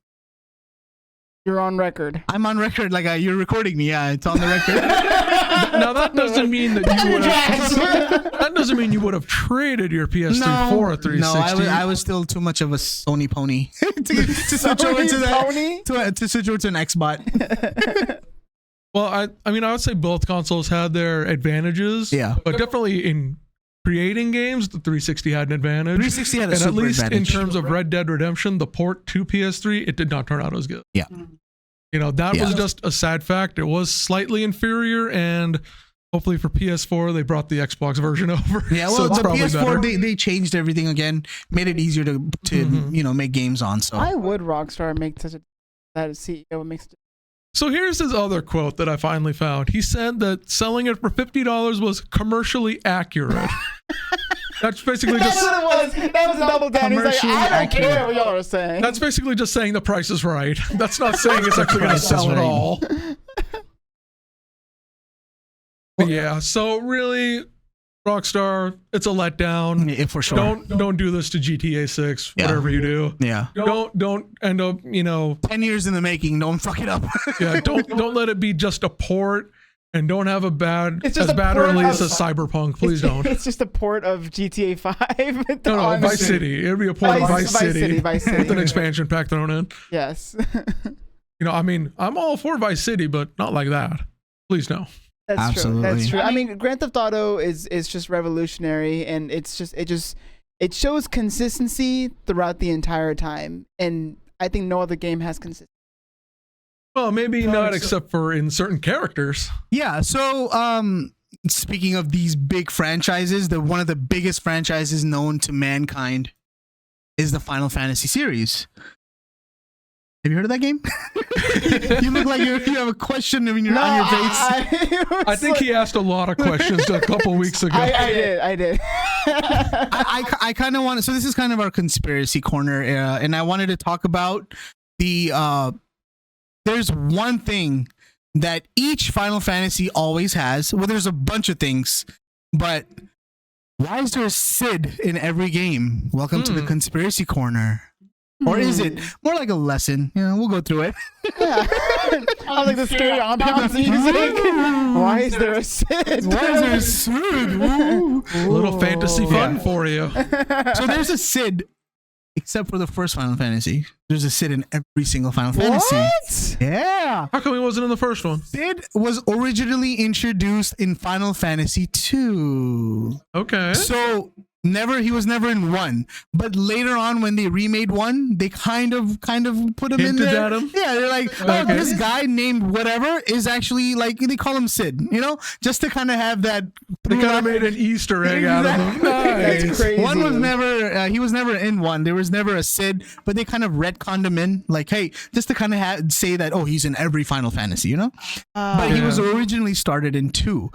You're on record. I'm on record. Like you're recording me. Yeah, it's on the record. Now that doesn't mean that you would have, that doesn't mean you would have traded your PS3 for a 360. No, I was still too much of a Sony pony to switch over to Sony that to switch over to an Xbot. Well, I mean, I would say both consoles had their advantages. Yeah. But definitely in creating games, the 360 had an advantage. 360 had a and super at least advantage. in terms of Red Dead Redemption, the port to PS3, it did not turn out as good. Yeah. That Yeah. was just a sad fact. It was slightly inferior, and hopefully for PS4, they brought the Xbox version over. Yeah, well, so it's the probably PS4 better. they changed everything again, made it easier to make games on. So Why would Rockstar make such a that CEO makes So here's his other quote that I finally found. He said that selling it for $50 was commercially accurate. That's basically That's just what it was. That was a double down. He's like, Commercially I don't care accurate. what y'all are saying. that's basically just saying the price is right. That's not saying it's actually going to Price is sell at right. all. But yeah, so really Rockstar, it's a letdown. Yeah, for sure. Don't do this to GTA 6. Whatever you do. Yeah. Don't end up, 10 years in the making. Don't fuck it up. Yeah. Don't let it be just a port. And don't have a bad It's just as a bad a port release of- as Cyberpunk. Please don't. It's just a port of GTA 5. No, Vice City. It'd be a port of Vice City. Vice With an City. expansion pack thrown in. Yes. I mean, I'm all for Vice City, but not like that. Please no. That's Absolutely. true. That's true. I mean, Grand Theft Auto is just revolutionary, and it shows consistency throughout the entire time, and I think no other game has consistency. Well, maybe not except for in certain characters. Yeah. So, speaking of these big franchises, one of the biggest franchises known to mankind is the Final Fantasy series. Have you heard of that game? You look like you have a question on your face. I think he asked a lot of questions a couple weeks ago. I did. I kind of want to. So this is kind of our conspiracy corner, and I wanted to talk about the. There's one thing that each Final Fantasy always has. Well, there's a bunch of things, but why is there a Sid in every game? Welcome to the conspiracy corner. Or is it more like a lesson? We'll go through it. Yeah. I like the scary ambiance music. Why is there a Sid? Why is there a Sid? Ooh. A little fantasy fun for you. So there's a Sid, except for the first Final Fantasy. There's a Sid in every single Final Fantasy. What? Yeah. How come he wasn't in the first one? Sid was originally introduced in Final Fantasy 2. Okay. So he was never in 1, but later on when they remade 1, they kind of put him in Hinted there. at him? Yeah, they're like, oh, this guy named whatever is actually like, they call him Sid, just to kind of have that. They kind of made an Easter egg out of him. That's Nice. crazy. One was never, he was never in 1. There was never a Sid, but they kind of retconned him in, like, hey, just to kind of say that, oh, he's in every Final Fantasy, But he was originally started in 2.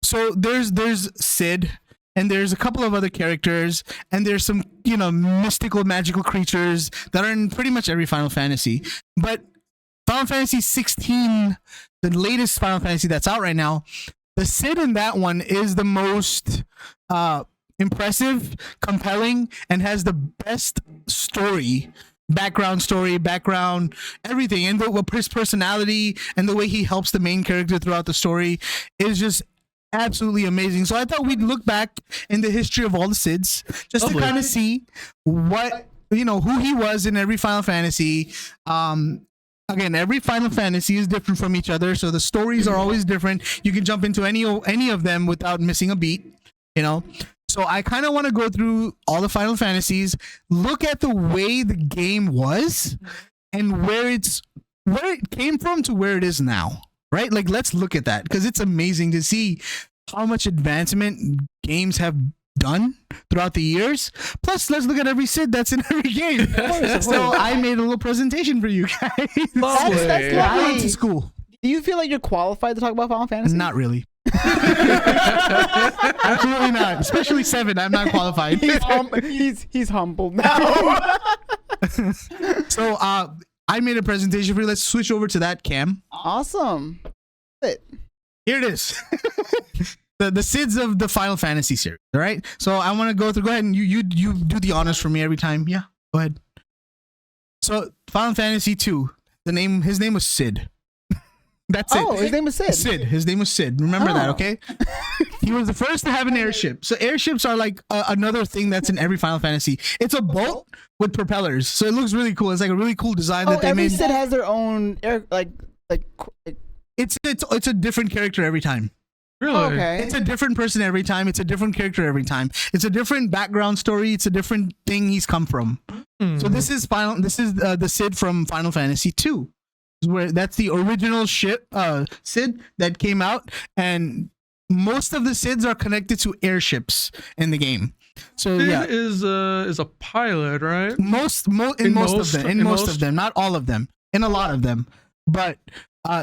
So there's Sid. And there's a couple of other characters, and there's some, mystical, magical creatures that are in pretty much every Final Fantasy. But Final Fantasy 16, the latest Final Fantasy that's out right now, the Sid in that one is the most impressive, compelling, and has the best background, everything. And his personality and the way he helps the main character throughout the story is just absolutely amazing. So I thought we'd look back in the history of all the Sids just to kind of see what who he was in every Final Fantasy. Again, every Final Fantasy is different from each other, so the stories are always different. You can jump into any of them without missing a beat, So I kind of want to go through all the Final Fantasies, look at the way the game was and where it came from to where it is now. Right? Like, let's look at that, because it's amazing to see how much advancement games have done throughout the years. Plus, let's look at every Sid that's in every game. So I made a little presentation for you guys. That's I went lovely. to school. Do you feel like you're qualified to talk about Final Fantasy? Not really. Absolutely not. Especially 7. I'm not qualified. He's humbled now. So I made a presentation for you. Let's switch over to that, Cam. Awesome. Here it is. the Sids of the Final Fantasy series. All right. So I want to go through. Go ahead and you do the honors for me every time. Yeah. Go ahead. So Final Fantasy 2. His name was Sid. That's it. Oh, his name was Sid. His name was Sid. Remember that, okay? He was the first to have an airship. So airships are like another thing that's in every Final Fantasy. It's a boat with propellers. So it looks really cool. It's like a really cool design that they every made. Sid has their own air, like. It's a different character every time. Really? Okay. It's a different person every time. It's a different character every time. It's a different background story. It's a different thing he's come from. So this is the Sid from Final Fantasy 2. Where that's the original ship Sid that came out, and most of the Sids are connected to airships in the game. So Sid yeah, is a pilot, right? most of them, not all of them, in a lot of them, but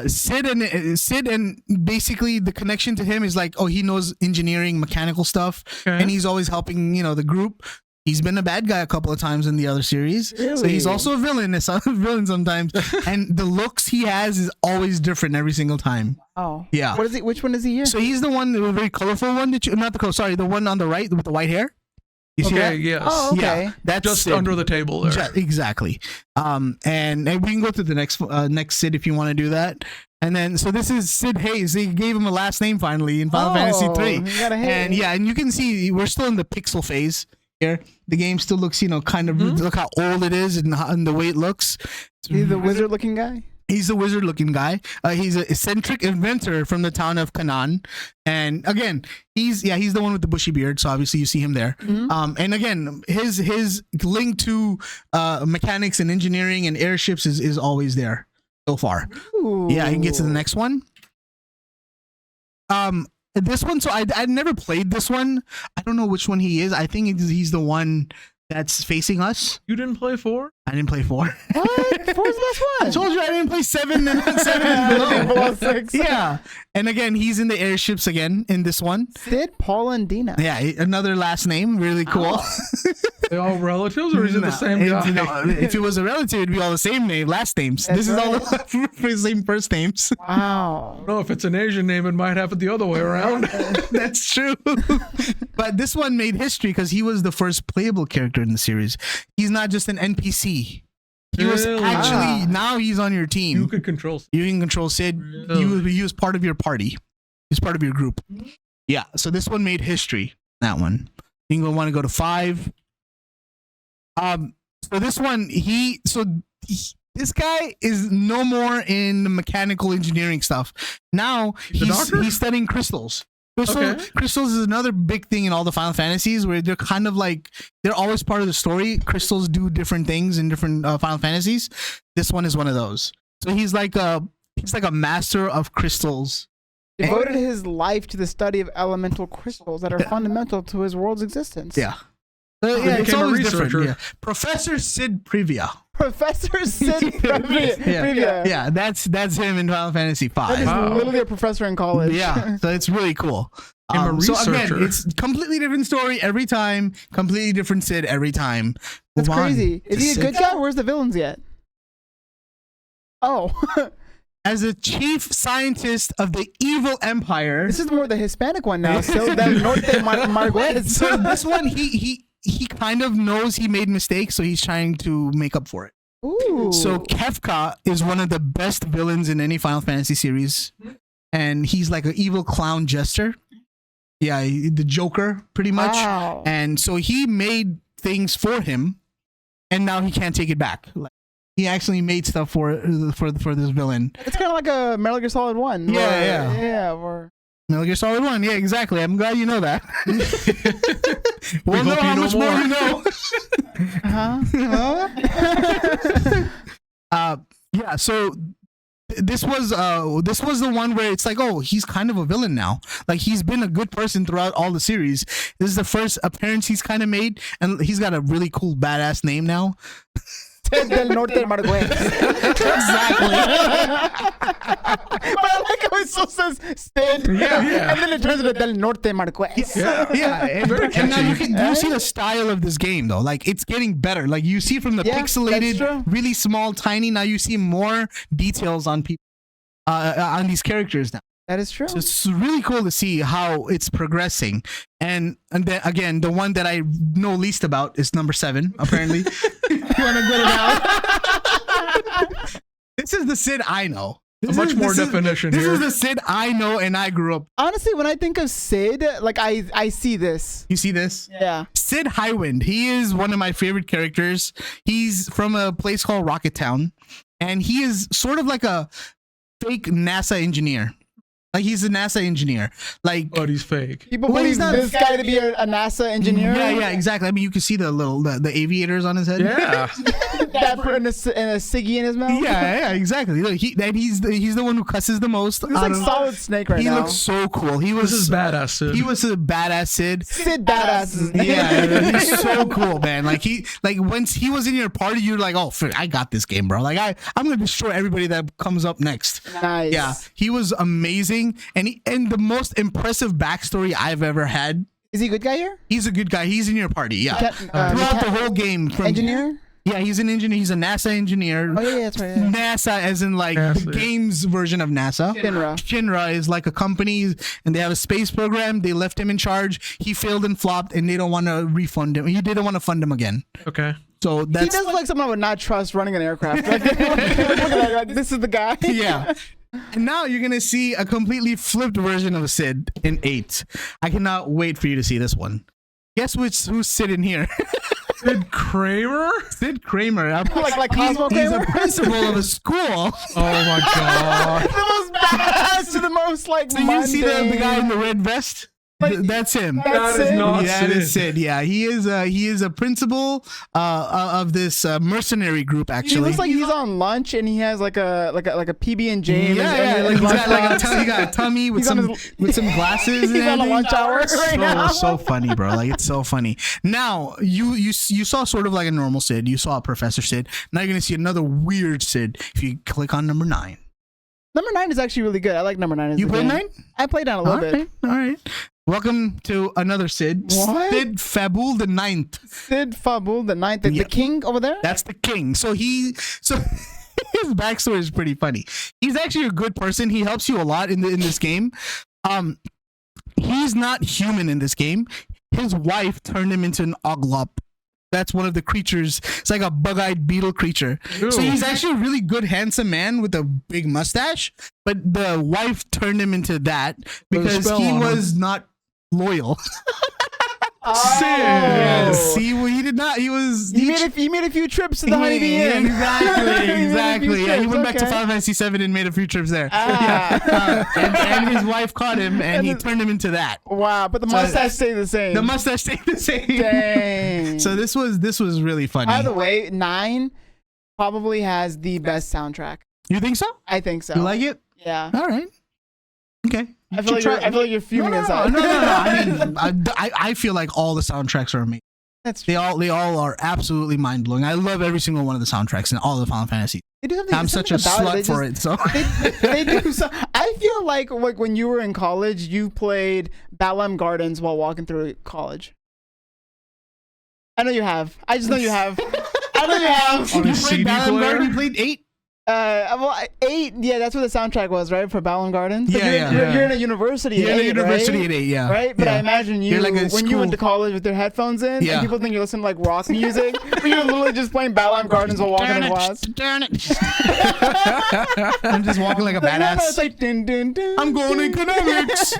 Sid and basically the connection to him is like, oh, he knows engineering, mechanical stuff, and he's always helping the group. He's been a bad guy a couple of times in the other series. Really? So he's also a villain. It's a villain sometimes. And the looks he has is always different every single time. Oh. Yeah. What is he? Which one is he here? So he's the one, the very colorful one that you, not the, sorry, the one on the right with the white hair. You see Okay, that? yes. Oh, okay. Yeah, that's Just Sid. under the table there. Exactly. And we can go to the next Sid if you want to do that. And then, so this is Sid Hayes. They gave him a last name finally in Final Fantasy 3. He got a Hayes. And yeah, and you can see we're still in the pixel phase here. The game still looks, kind of, look how old it is and the way it looks. He's the wizard-looking guy. He's a wizard-looking guy. He's an eccentric inventor from the town of Canaan, and again, he's the one with the bushy beard. So obviously, you see him there. And again, his link to mechanics and engineering and airships is always there so far. Ooh. Yeah, I can get to the next one. This one. So I never played this one. I don't know which one he is. I think he's the one that's facing us. You didn't play 4? I didn't play 4. What? 4's the best one. I told you I didn't play 7 and 7 and Below 6. Yeah, and again, he's in the airships again in this one. Sid, Paul, and Dina. Yeah, another last name, really cool. They all relatives, or is it the same guy? If it was a relative, it'd be all the same name, last names. That's this is all the same first names. Wow. No, if it's an Asian name, it might happen the other way around. That's true. But this one made history because he was the first playable character in the series. He's not just an NPC. He was Really? actually, now he's on your team. You could control. You can control Sid. Really? He was part of your party. He was part of your group. Yeah. So this one made history. That one. You can want to go to 5. So this one, this guy is no more in the mechanical engineering stuff. Now he's studying crystals. Crystals is another big thing in all the Final Fantasies where they're kind of like, they're always part of the story. Crystals do different things in different Final Fantasies. This one is one of those. So he's like a master of crystals. Devoted his life to the study of elemental crystals that are fundamental to his world's existence. Yeah. Yeah, it's became a always different. researcher. Yeah. Professor Sid Privia. Professor Sid Privia. Yeah, that's him in Final Fantasy V. That is literally a professor in college. Yeah, so it's really cool. I'm a so researcher. again, it's completely different story every time, completely different Sid every time. That's Move on crazy. to Is he a Sid. good guy? Where's the villains yet? Oh. As the chief scientist of the evil empire. This is more the Hispanic one now. So del Norte Marguerite. So this one, he kind of knows he made mistakes, so he's trying to make up for it. Ooh. So Kefka is one of the best villains in any Final Fantasy series, and he's like an evil clown jester. Yeah, the Joker, pretty much. Wow. And so he made things for him, and now he can't take it back. Like, he actually made stuff for this villain. It's kind of like a Metal Gear Solid 1. Yeah. Or Metal Gear Solid 1. Yeah, exactly. I'm glad you know that. We'll know hope how you know much more more. you know. Yeah, so this was the one where it's like, oh, he's kind of a villain now. Like, he's been a good person throughout all the series. This is the first appearance he's kind of made, and he's got a really cool badass name now. Ted del Norte Marguerite. Exactly. But I like how it still says Sid. Yeah. And then it turns into del Norte Marguerite. Yeah, and now you see the style of this game though. Like, it's getting better. Like, you see from the that's true. pixelated, really small, tiny. Now you see more details on people, on these characters now. That is true. So it's really cool to see how it's progressing. And then again, the one that I know least about is number 7. Apparently, you want to get it out? This is the Sid I know. Much more definition This here. is the Sid I know, and I grew up. Honestly, when I think of Sid, like I see this. You see this? Yeah. Sid Highwind. He is one of my favorite characters. He's from a place called Rocket Town, and he is sort of like a fake NASA engineer. Like, he's a NASA engineer. Like, But he's fake. People Well, believe he's not this guy to be a NASA engineer. yeah, exactly. I mean, you can see the aviators on his head. Yeah. That and a ciggy in his mouth. Yeah, exactly. Look, he's the one who cusses the most. Looks like Solid Snake right He now. looks so cool. He was This is badass, Sid. He was a badass Sid. Sid Badass. Yeah, he's so cool, man. Like, once he was in your party, you're like, oh, I got this game, bro. Like, I'm gonna destroy everybody that comes up next. Nice. Yeah, he was amazing, and the most impressive backstory I've ever had Is he a good guy here? He's a good guy. He's in your party. Yeah. Throughout the whole game. Engineer? Yeah, he's an engineer. He's a NASA engineer. Oh, yeah, that's right. Yeah. NASA, as in like the game's version of NASA. Shinra is like a company, and they have a space program. They left him in charge. He failed and flopped, and they don't want to refund him. He didn't want to fund him again. Okay. So that's, he does like someone I would not trust running an aircraft. Look at that, like, this is the guy. Yeah. And now you're gonna see a completely flipped version of Sid in 8. I cannot wait for you to see this one. Guess who's Sid in here? Sid Kramer? Sid Kramer. Like Cosmo He's Kramer? a principal of a school. Oh my god. The most badass to the most like So you see the guy in the red vest? That's him. That is not That Sid. is Sid. Yeah, he is a principal of this mercenary group. He Actually, looks like he's on lunch and he has like a PB and J. yeah. He's got he got a tummy with some glasses. He's on a lunch hour right now. So funny, bro. Like it's so funny. Now you saw sort of like a normal Sid. You saw a Professor Sid. Now you're gonna see another weird Sid. If you click on number 9. Number 9 is actually really good. I like number 9. As You played 9? I played down a little bit. All right. Welcome to another Sid. What? Sid Fabul the 9th. Sid Fabul the 9th, the king over there. That's the king. So his backstory is pretty funny. He's actually a good person. He helps you a lot in this game. He's not human in this game. His wife turned him into an oglop. That's one of the creatures. It's like a bug-eyed beetle creature. Ew. So he's actually a really good, handsome man with a big mustache. But the wife turned him into that because he was not loyal. Oh. Yes. He did not. He was. He made a few trips to the Honeybee Inn. Exactly. Yeah, he went back to Final Fantasy 7 and made a few trips there. And his wife caught him, and he turned him into that. Wow, but the mustache stayed the same. The mustache stayed the same. Dang. So this was really funny. By the way, 9 probably has the best soundtrack. You think so? I think so. You like it? Yeah. All right. Okay. I feel like you're fuming inside. No. I mean, I feel like all the soundtracks are amazing. That's true. They all are absolutely mind blowing. I love every single one of the soundtracks in all the Final Fantasy. They do something, I'm such a slut for it. So they do. So I feel like when you were in college, you played Balam Gardens while walking through college. I know you have. I just know you have. I know you have. On a CD player? You played 8. Well, 8. Yeah, that's what the soundtrack was, right? For Balam Gardens. But Yeah, you're in a university. You're at in a 8, university right? at 8, yeah. Right, but yeah. I imagine You're like when you went to college with your headphones in, Yeah. and people think you listen to like rock music, but you're literally just playing Balam Gardens while walking in class. Darn it. I'm just walking like a badass. It's like dun, dun, dun, I'm going dun, economics.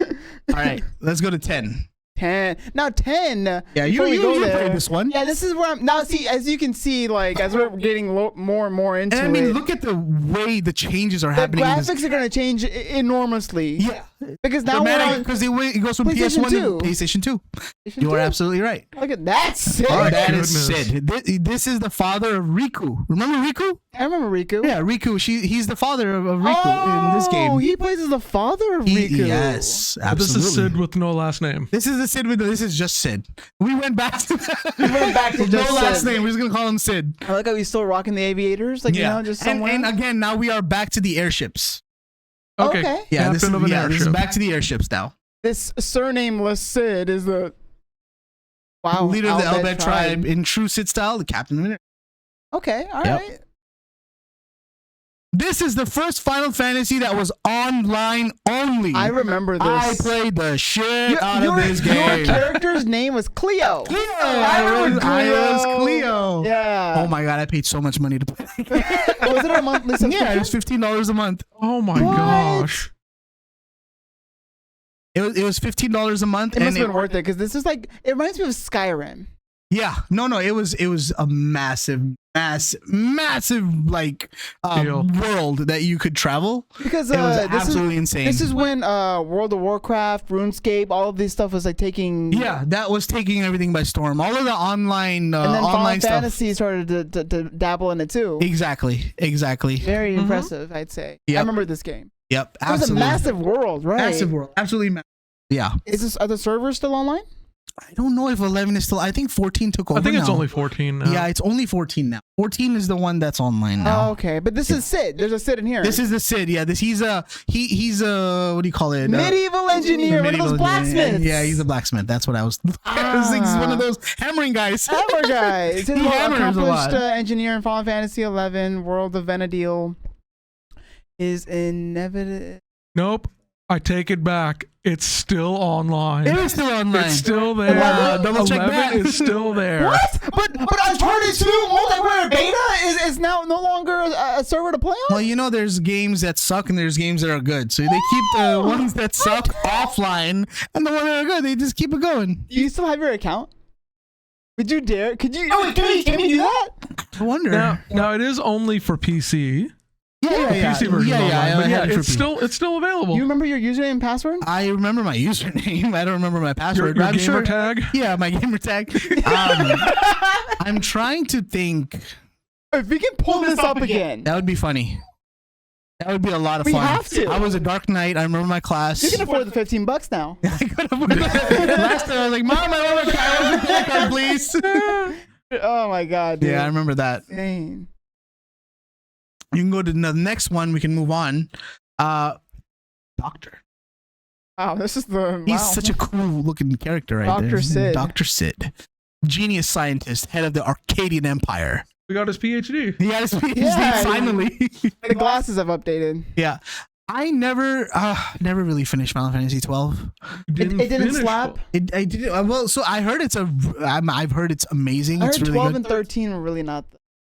All right, let's go to 10. 10. Now 10. Yeah, before we go there, played this one. Yeah, this is where I'm now. See, as you can see, like as we're getting more and more into And I mean, it, look at the way the changes are the happening. graphics are going to change enormously. Yeah, because now because it goes from PlayStation PS1 2. to PlayStation 2. PlayStation You are 2. absolutely right. Look at that. Sick. Oh, That goodness. is Sid. This is the father of Riku. Remember Riku? I remember Riku. Yeah, Riku. He's the father of Riku in this game. Oh, he plays as the father of Riku. Yes, But absolutely. this is Sid with no last name. This is the Sid with this is just Sid. We went back to to just no last Sid. name. We're just gonna call him Sid. I like how he's still rocking the aviators, like you know, just somewhere. And again, now we are back to the airships. Okay. Yeah, this Captain of an is airship. back to the airships now. This surnameless Sid is the Leader of the Albed Albed tribe in true Sid style, the captain of an air. Okay, all Yep. right. This is the first Final Fantasy that was online only. I remember this. I played the shit out of this Your game. character's name was Cleo. Cleo. I I was Cleo. Yeah. Oh my god, I paid so much money to play. Was it a monthly subscription? Yeah, it was $15 a month. Oh my What? gosh. It was $15 a month. It must and have been worth it because this is like it reminds me of Skyrim. Yeah, no, it was a massive like Deal. world that you could travel. Because It was this absolutely insane. This is when World of Warcraft, RuneScape, all of this stuff was like taking. Yeah, that was taking everything by storm. All of the online and then online Final stuff. Fantasy started to dabble in it too. Exactly. Very impressive, I'd say. Yep. I remember this game. Yep, It was a absolutely. massive world, right? Massive world. Absolutely massive. Yeah. Are the servers still online? I don't know if 11 is still. I think 14 took over. I think it's now. only 14 now. Yeah, it's only 14 now. 14 is the one that's online now. Oh, okay, but this is Sid. There's a Sid in here. This is the Sid. Yeah, he's a what do you call it? Medieval engineer, one of those blacksmiths. Yeah, he's a blacksmith. That's what I was. I was thinking he's one of those hammering guys. Hammer guy. He's an He hammers a accomplished lot. engineer in Final Fantasy 11. World of Vanadil is inevitable. Nope. I take it back. It's still online. It is still online. It's still there. Double check 11 that. is still there. What? But Uncharted 2 multiplayer beta is now no longer a server to play on? Well, you know, there's games that suck and there's games that are good. So they keep the ones that suck offline, and the ones that are good, they just keep it going. Do you still have your account? Would you dare? Could you? Oh wait, can you do that? I wonder. Now it is only for PC. Yeah. PC version online, I but yeah, have it for it's still available. You remember your username and password? I remember my username. I don't remember my your password. your I'm gamer sure. tag. Yeah, my gamer tag. I'm trying to think. If we can pull this up again. That would be funny. That would be a lot of We fun. have to. I was a Dark Knight. I remember my class. You can afford the $15 now. I could afford that. Last time I was like, Mom, I want a credit card, please. Oh my god, dude. Yeah, I remember that. Dang. You can go to the next one. We can move on. Doctor. Wow, this is the He's wow. such a cool looking character right there. Dr. Sid. Dr. Sid. Genius scientist, head of the Arcadian Empire. We got his PhD. He got his PhD Yeah, finally. The glasses have updated. Yeah. I never really finished Final Fantasy 12. It didn't finish slap. I did well. So I heard I've heard it's amazing. I It's heard really 12 good. and 13 were really not.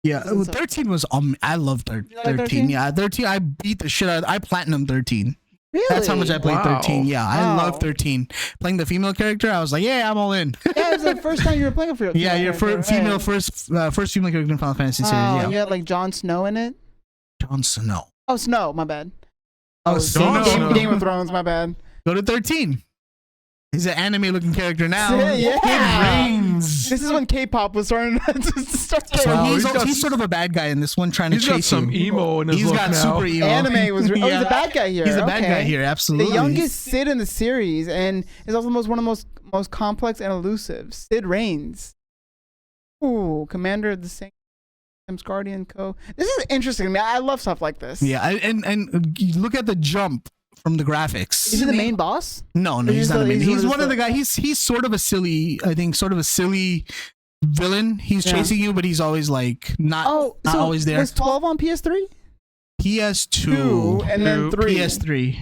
Yeah, well, 13 was I loved 13. like 13? Yeah, 13 I beat the shit out. I platinum 13. Really? That's how much I played Wow. 13. Yeah, I Wow. love 13. Playing the female character, I was like, yeah, I'm all in. Yeah, it was the first time you were playing for your Yeah, your character, female right. first female character in Final Fantasy series. Oh, Yeah, you had like Jon Snow in it. Jon Snow. Oh, Snow. My bad. Oh, Jon Snow. Game of Thrones. My bad. Go to 13. He's an anime-looking character now. Yeah. Kid Reigns. This is when K-pop was starting to start. So Wow, he's he's sort of a bad guy in this one, trying to He's got chase some you. emo in his He's look got now. super emo. Anime was. Oh, he's Yeah. a bad guy here. He's a bad guy Okay. here, absolutely. The youngest Sid in the series, and is also one of the most complex and elusive. Sid Reigns. Ooh, commander of the Sanctum's Guardian Co. This is interesting to me. I love stuff like this. Yeah, and you look at the jump from the graphics. Is he the main boss? No, he's not a main. he's He's one one of of the guys. He's sort of a silly, I think, sort of a silly villain. He's Yeah. chasing you, but he's always like not So always there. Was 12 on PS3? PS2, and then 3. PS3.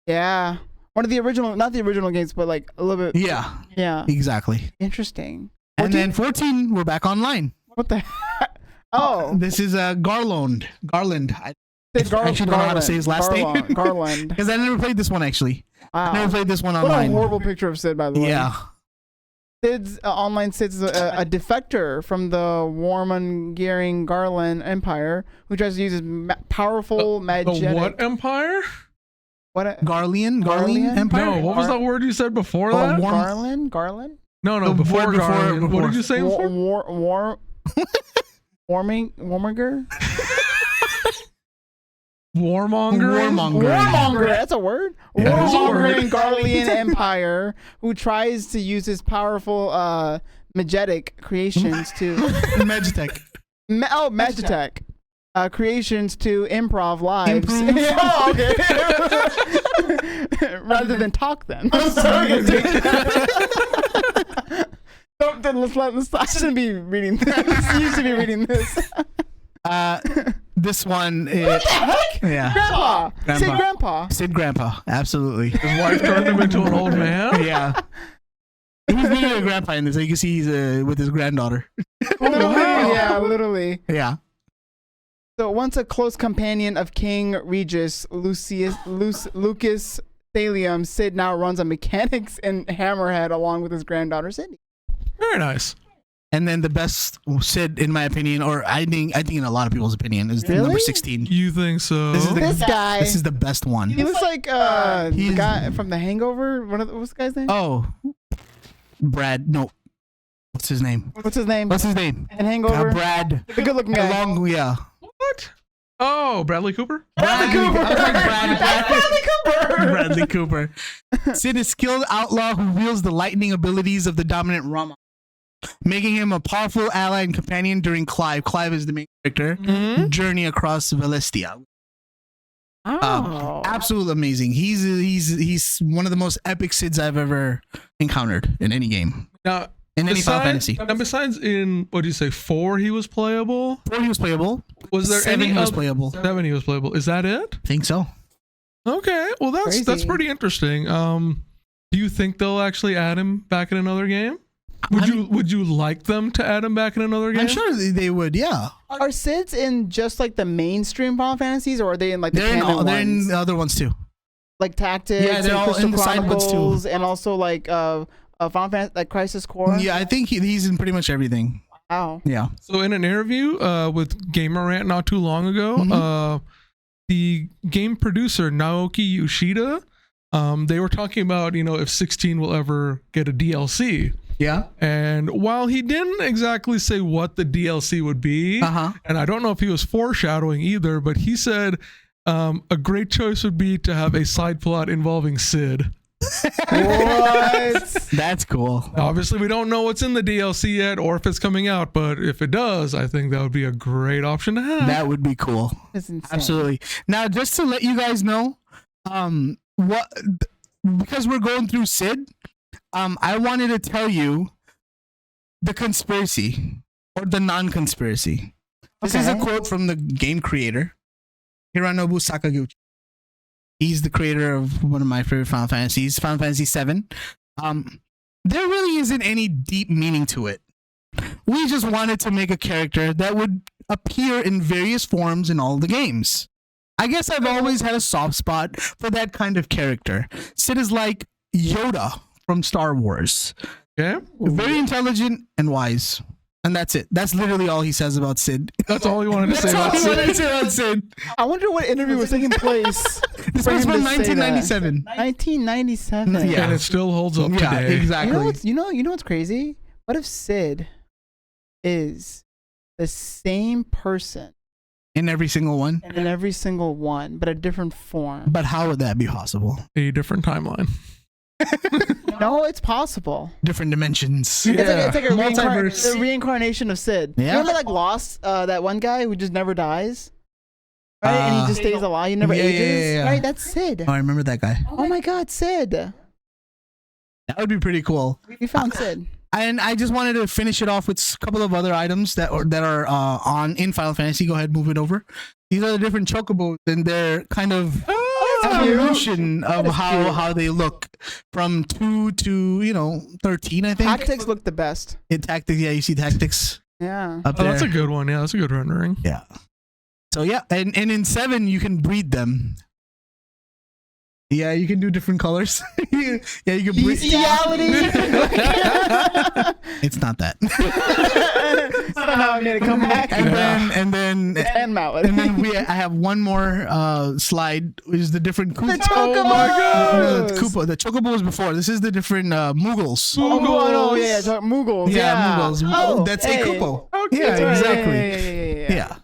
Yeah. One of the original, not the original games, but like a little bit. Yeah, Yeah. exactly. Interesting. And then 14, we're back online. What the heck? Oh. This is Garland. I Sid actually don't know how to say his last name. Garland. because I never played this one actually. I never Wow. played this one What a online. horrible picture of Sid, by the way. Yeah. Sid's Sid's a defector from the Warmongering Garland Empire who tries to use his powerful The magic. what empire? Garlean Garlean? Empire. No, what was that word you said before that? Garland? No, The before word before- Garland. What before. did you say before? Warmonger? Warmonger? Warmonger, that's a word. Yeah, that's a word. Warmongering Garlean Empire who tries to use his powerful magetic creations to Magitech. Magitech. Creations to improv lives. Improve? Oh, okay. Rather than talk them. I shouldn't be reading this. You should be reading this. This one. What the heck? Yeah. Grandpa. Grandpa. Say grandpa. Sid Grandpa. Absolutely. His wife turned him into an old man? Yeah. He's really a grandpa in this. You can see he's with his granddaughter. Literally, Wow. yeah, literally. Yeah. So once a close companion of King Regis Lucas Thalium, Sid now runs on mechanics and Hammerhead along with his granddaughter Sydney. Very nice. And then the best Sid, in my opinion, or I think in a lot of people's opinion, is Really? number 16. You think so? This is the- This guy. This is the best one. He looks like the He's- guy from The Hangover. What's the guy's name? Oh, Brad. No, what's his name? What's his name? What's his name? And Hangover. Brad. The good-looking guy. Yeah. What? Oh, Bradley Cooper? Bradley Cooper. I was like, Bradley Cooper. Bradley Cooper. Sid is a skilled outlaw who wields the lightning abilities of the dominant Rama, making him a powerful ally and companion during Clive. Clive is the main character. Journey across Valestia. Oh. Absolutely amazing. He's one of the most epic Sids I've ever encountered in any game. Now, In any Final Fantasy. Now, besides in, what do you say, 4 he was playable? 4 he was playable. Was there 7 any he was other- playable. 7 he was playable. Is that it? I think so. Okay, well that's Crazy. pretty interesting. Do you think they'll actually add him back in another game? Would you like them to add him back in another game? I'm sure they would. Yeah, Are Sids in just like the mainstream Final Fantasies, or are they in like the they're canon they're in ones? the other ones too. Like Tactics, Yeah, they're and all Crystal in the side ones, too. Chronicles, and also like Final Fantasy, like Crisis Core. Yeah, I think he's in pretty much everything. Wow. Yeah. So in an interview with Gamer Rant not too long ago, the game producer Naoki Yoshida, they were talking about, if 16 will ever get a DLC. Yeah. And while he didn't exactly say what the DLC would be, and I don't know if he was foreshadowing either, but he said a great choice would be to have a side plot involving Sid. What? That's cool. Obviously, we don't know what's in the DLC yet or if it's coming out, but if it does, I think that would be a great option to have. That would be cool. That's insane. Absolutely. Now, just to let you guys know, because we're going through Sid, I wanted to tell you the conspiracy or the non-conspiracy. This is a quote from the game creator, Hironobu Sakaguchi. He's the creator of one of my favorite Final Fantasies, Final Fantasy VII. There really isn't any deep meaning to it. We just wanted to make a character that would appear in various forms in all the games. I guess I've always had a soft spot for that kind of character. Sid is like Yoda from Star Wars. Okay. Very intelligent and wise. And that's it. That's literally all he says about Sid. That's all he wanted to say about That's all he Sid. wanted to say about Sid. I wonder what interview was taking place. This for was him from to say that. 1997. 1997. Yeah. And it still holds up Yeah, today. exactly. You know what's crazy? What if Sid is the same person In every single one. in every single one, but a different form? But how would that be possible? A different timeline. No, it's possible. Different dimensions. It's like a Multiverse. reincarnation of Sid. Yeah. Remember like Lost, that one guy who just never dies? Right? And he just stays alive. He never yeah, ages. yeah. Right? That's Sid. Oh, I remember that guy. Oh my god, Sid. That would be pretty cool. We found Sid. And I just wanted to finish it off with a couple of other items that are on in Final Fantasy. Go ahead, move it over. These are the different chocobos, and they're kind of evolution of how they look from 2 to 13. I think. Tactics look the best. In Tactics, yeah, you see Tactics Yeah. up Oh, there. that's a good one. Yeah, that's a good rendering. Yeah. So yeah, and in 7 you can breed them. Yeah, you can do different colors. Yeah, you can breed. Bestiality. It's not that. That's not how I made it come back. And then And Mount. I have one more slide. Is the different The Koopa. Chocobo. Oh my God. The Koopa. The Chocobo was before. This is the different Moogles. Oh, yeah, Moogles. Yeah, Moogles. Oh, That's hey. a Koopo. Okay. Yeah, That's right. exactly. Yeah.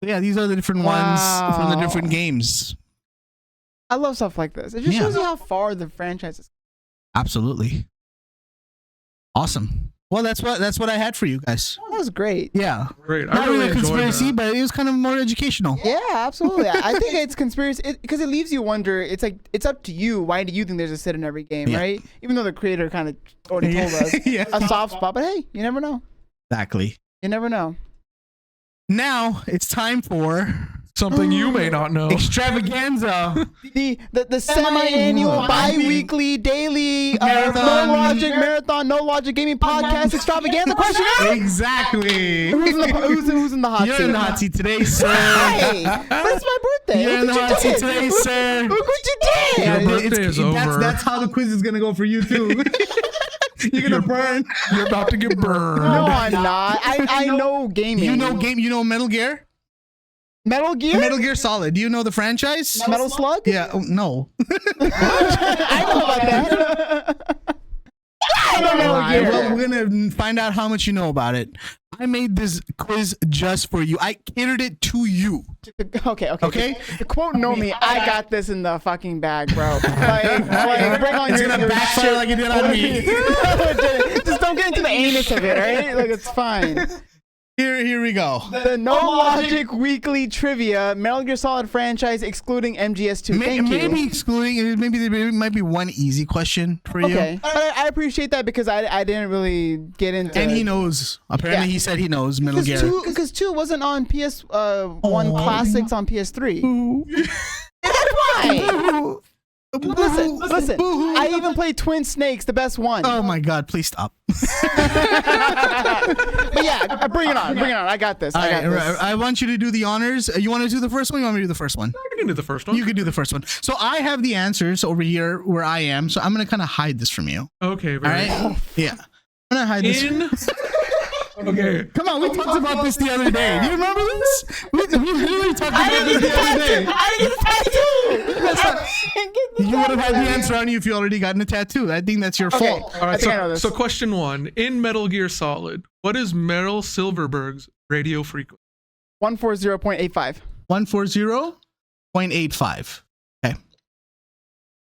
Yeah, these are the different ones from the Wow. different games. I love stuff like this. It just Yeah. shows you how far the franchise is. Absolutely. Awesome. Well, that's what I had for you guys. That was great. Yeah. Great. I Not really really a enjoyed conspiracy, that. but it was kind of more educational. Yeah, absolutely. I think it's conspiracy because it leaves you wonder. It's like it's up to you. Why do you think there's a Sid in every game, Yeah. right? Even though the creator kind of already told us Yeah. a soft spot, but hey, you never know. Exactly. You never know. Now it's time for Something you may not know. extravaganza. The semi-annual, bi-weekly, daily Marathon. no logic gaming podcast extravaganza question. Exactly. Who's in the hot You're seat? in the hot seat today, sir. Hey, but it's my birthday. You're in the Look what hot you seat did. today, sir. Look what you did. Your birthday is over. That's how the quiz is gonna go for you too. You're gonna burn. You're about to get burned. No, I'm not. I know gaming. You know Metal Gear? Metal Gear? Metal Gear Solid. Do you know the franchise? Metal Slug? Yeah. Oh, no. I know about that. I know Metal Alright, Gear. well, we're gonna find out how much you know about it. I made this quiz just for you. I catered it to you. Okay. The quote Nomi, I got this in the fucking bag, bro. Like bring on It's your gonna backfire like it did on me. Just don't get into the anus of it, right? Like it's fine. Here we go. The KnowLogic weekly trivia, Metal Gear Solid franchise excluding MGS2. Thank you. Maybe excluding, maybe there might be one easy question for you. Okay, I appreciate that because I didn't really get into. And he knows. Apparently, he said he knows Metal Gear. Because 2 wasn't on PS1 classics on PS3. That's why. Listen. I even played Twin Snakes, the best one. Oh my God! Please stop. But yeah, bring it on. I got this. I want you to do the honors. You want to do the first one? You want me to do the first one? I can do the first one. You can do the first one. So I have the answers over here where I am. So I'm gonna kind of hide this from you. Okay. All right. Yeah. I'm gonna hide this. Okay. Come on, we talked about this the other day. Do you remember this? We literally talked about this the other day. I didn't get a tattoo. You would have had the answer on you if you already gotten a tattoo. I think that's your fault. All right. So question 1: in Metal Gear Solid, what is Meryl Silverberg's radio frequency? 140.85. 140.85. Okay.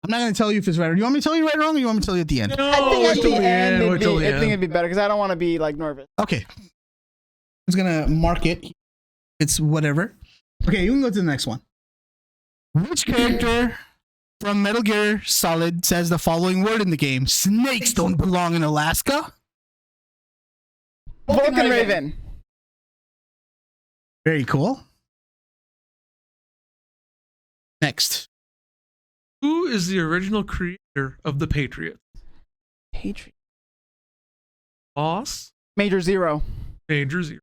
I'm not going to tell you if it's right or. You want me to tell you right or wrong, or you want me to tell you at the end? No, I think wait till the end. I think it'd be better because I don't want to be like nervous. Okay. I'm just going to mark it. It's whatever. Okay, you can go to the next one. Which character from Metal Gear Solid says the following word in the game? Snakes don't belong in Alaska. Vulcan Raven. Very cool. Next. Who is the original creator of the Patriots? Patriot. Boss? Major Zero. Major Zero.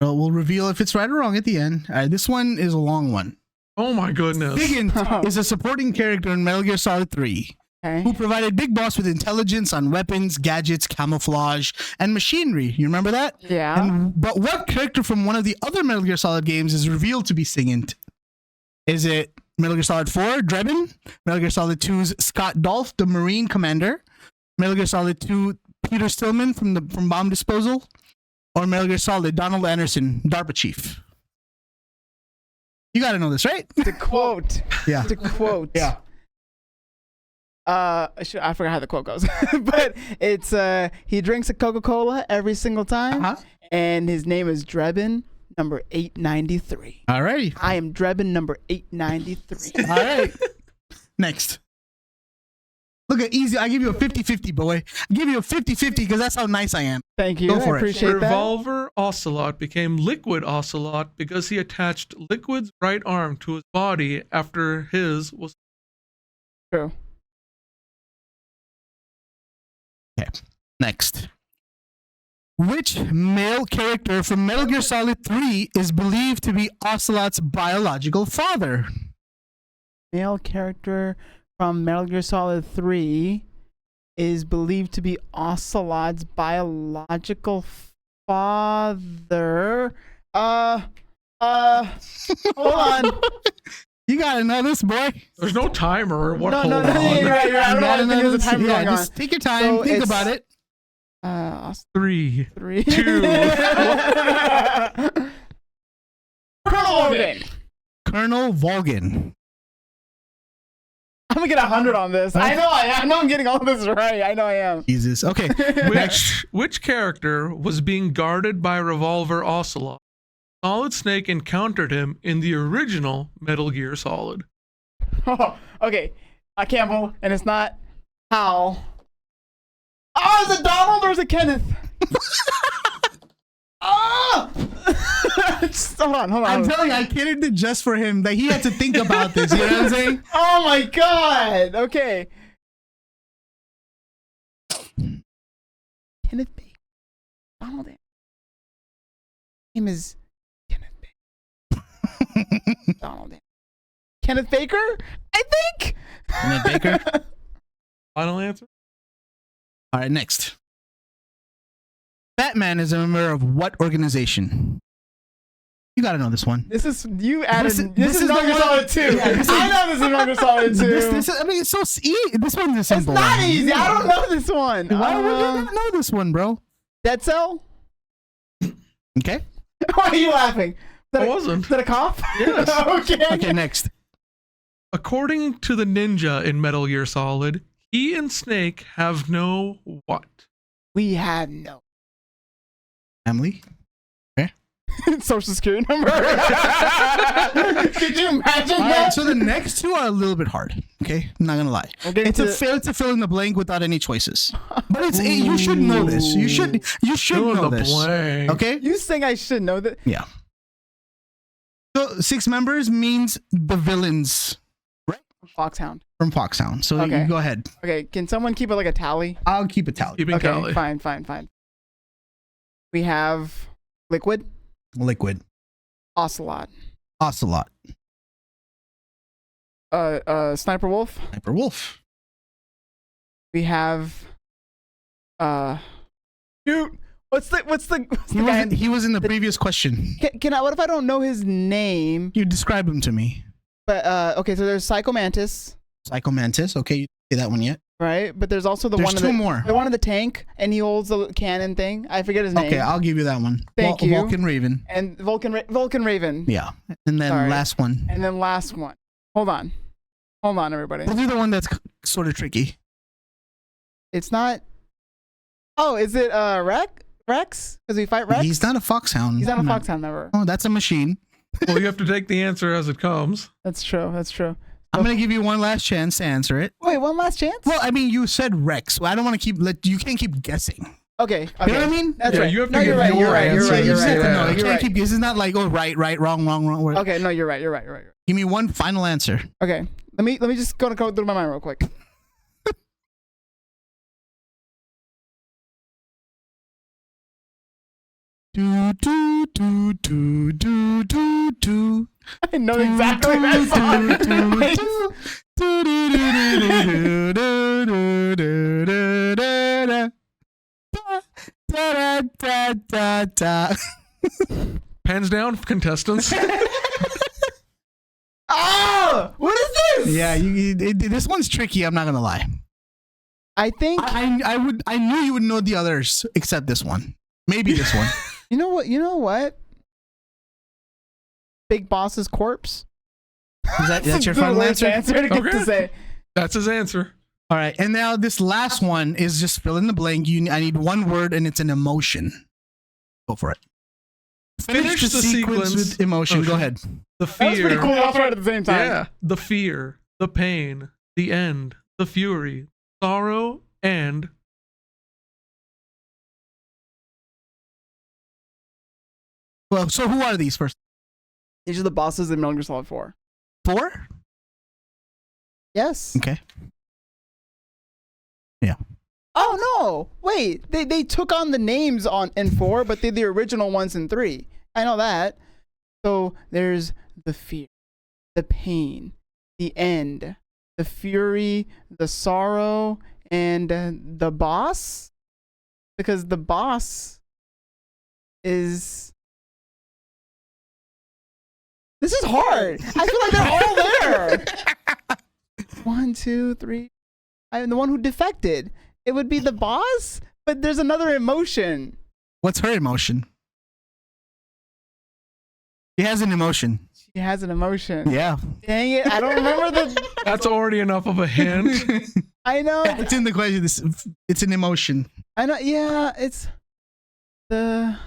Well, we'll reveal if it's right or wrong at the end. All right, this one is a long one. Oh my goodness. Bigint is a supporting character in Metal Gear Solid 3 who provided Big Boss with intelligence on weapons, gadgets, camouflage, and machinery. You remember that? Yeah. But what character from one of the other Metal Gear Solid games is revealed to be Bigint? Is it Metal Gear Solid 4, Drebin? Metal Gear Solid 2's Scott Dolph, the Marine Commander? Metal Gear Solid 2, Peter Stillman from Bomb Disposal? Or Metal Gear Solid, Donald Anderson, DARPA Chief? You gotta know this, right? The quote. Yeah. The quote. Yeah. I forgot how the quote goes, but it's he drinks a Coca-Cola every single time, and his name is Drebin number 893. All right. I am Drebin number 893. All right. Next. Look at easy. I give you a 50-50, boy. I give you a 50-50 because that's how nice I am. Thank you. Go for I appreciate it. that. Revolver Ocelot became Liquid Ocelot because he attached Liquid's right arm to his body after his was True. Okay. Next. Which male character from Metal Gear Solid 3 is believed to be Ocelot's biological father? Male character from Metal Gear Solid 3 is believed to be Ocelot's biological father. Hold on. You gotta know this, boy. There's no timer or what? No, Hold on. you're right. I don't know if there's a timer going on. Just take your time. So think it's- about it. 3, 3, 2. Colonel Logan. Colonel Volgin. I'm gonna get 100 on this. I know I'm getting all this right. I know I am. Jesus. Okay. Which character was being guarded by Revolver Ocelot? Solid Snake encountered him in the original Metal Gear Solid. Oh, okay. Campbell, and it's not Hal. Oh, is it Donald or is it Kenneth? Oh! hold on. I'm telling you, I catered it just for him. That he had to think about this. You know what I'm saying? Oh my God. Okay. Kenneth Baker. Donald. Name is Kenneth Baker. Donald. Kenneth Baker? I think. Kenneth Baker. Final answer? All right, next. Batman is a member of what organization? You gotta know this one. This is you added. This This is is the Metal Gear one- Solid 2. Yeah, this is- I know this is Metal Gear Solid 2. This I mean, it's so easy. This one's a It's simple not one. easy. I don't know this one. Why would you not know this one, bro? Dead Cell? Okay. Why are you laughing? I wasn't. Is that a cop? Yes. Okay. Okay, next. According to the ninja in Metal Gear Solid, he and Snake have no what? We have no Emily? social security number. Could you imagine All that? right, so the next two are a little bit hard. Okay, I'm not gonna lie. Okay, It's a fill in the blank without any choices. But you should know this. You should Fill in know the this. blank. Okay. You think I should know that? Yeah. So 6 members means the villains Foxhound. from Foxhound. So Okay. you go ahead. Okay, can someone keep it like a tally? I'll keep a tally. Keeping Okay, tally. fine. We have Liquid, Liquid. Ocelot, Ocelot. Sniper Wolf. Sniper Wolf. We have shoot. What's the guy? He was in the previous question. Can I? What if I don't know his name? You describe him to me. But okay, so there's Psycho Mantis, Psycho Mantis. Okay, you see that one yet? right? But there's also There's two more. The one in the tank, and he holds the cannon thing. I forget his name. Okay, I'll give you that one. Thank you. Vulcan Raven. And Vulcan Raven. Yeah. And then Sorry. last one. And then last one. Hold on, everybody. We'll do the one that's sort of tricky. It's not. Oh, is it Rex? Because we fight Rex. He's not a foxhound. He's not a Foxhound member. Oh, that's a machine. Well, you have to take the answer as it comes. That's true. I'm gonna give you one last chance to answer it. Wait, one last chance? Well, I mean, you said Rex. Well, I don't want to you can't keep guessing. Okay. You know what I mean? That's Yeah, right. you have to no, give you're right. your You're right. You're answer. right. You You're just have right. to know. You You're can't right. keep. This is not like right, wrong. Okay, no, you're right. You're right. Give me one final answer. Okay, let me just go through my mind real quick. Do. I know exactly that song. Pens down, contestants. Oh, what is this? Yeah, this one's tricky. I'm not gonna lie. I think I knew you would know the others except this one. Maybe this one. you know what. Big Boss's corpse. That's your final answer? To get Okay. to say. That's his answer. All right, and now this last one is just fill in the blank. I need one word, and it's an emotion. Go for it. Finish the sequence with emotion. Go ahead. The That was fear. pretty cool. I was right at the same time. Yeah. The fear, the pain, the end, the fury, sorrow, and Well, so who are these first? These are the bosses in Metal Gear Solid 4. 4? Yes. Okay. Oh no! Wait, they took on the names in 4, but they're the original ones in 3. I know that. So there's the fear, the pain, the end, the fury, the sorrow, and the boss. Because the boss is. This is hard. I feel like they're all there. 1, 2, 3. I'm the one who defected. It would be the boss, but there's another emotion. What's her emotion? She has an emotion. She has an emotion. Yeah. Dang it! I don't remember the. that's already enough of a hint. I know. It's in the question. It's an emotion. I know. Yeah, it's the.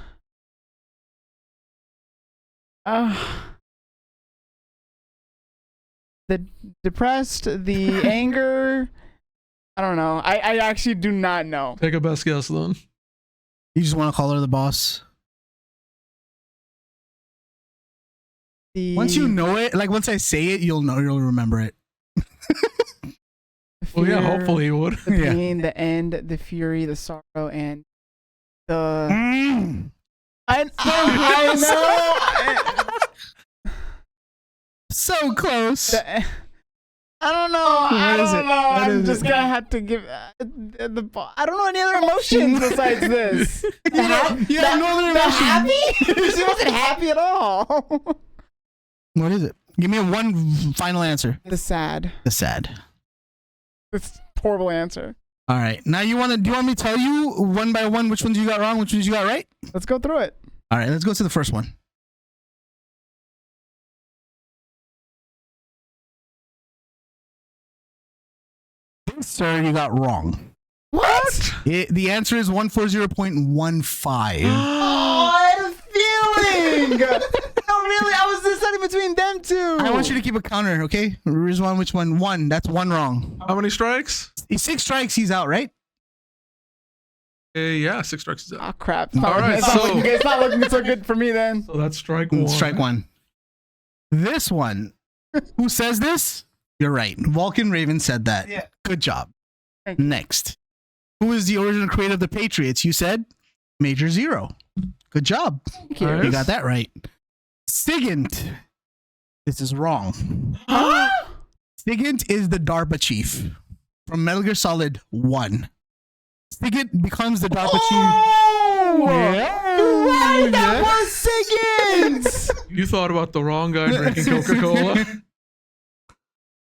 The depressed, the anger. I don't know. I actually do not know. Take a best guess then. You just want to call her the boss. Once you know it, like once I say it, you'll remember it. the Well, yeah, fear, hopefully he would. The Yeah. pain, the end, the fury, the sorrow, and the. Mm. I know. So close. I don't know. I What is don't it? know. What I'm is just it? gonna have to give I don't know any other emotions besides this. You have no other The emotion. happy? She wasn't happy at all. What is it? Give me one final answer. The sad. The sad. It's a horrible answer. All right. Now do you want me to tell you one by one which ones you got wrong, which ones you got right? Let's go through it. All right. Let's go to the first one. This, sir, you got wrong. What? The answer is 140.15. Oh, I had a feeling. No, really, I was deciding between them two. I want you to keep a counter, okay? Rizwan, which one? One. That's one wrong. How many strikes? 6 strikes, he's out, right? Yeah, 6 strikes is out. Oh crap! All right, It's not looking so good for me then. So that's strike one. Strike one. This one. Who says this? You're right. Vulcan Raven said that. Yeah. Good job. Thank you. Next. Who is the original creator of the Patriots? You said Major Zero. Good job. Thank you. All right. You got that right. Sigint. This is wrong. Huh? Sigint is the DARPA chief from Metal Gear Solid 1. Sigint becomes the DARPA chief. Yeah. You're right. That Yeah. was Siggins. You thought about the wrong guy drinking Coca-Cola.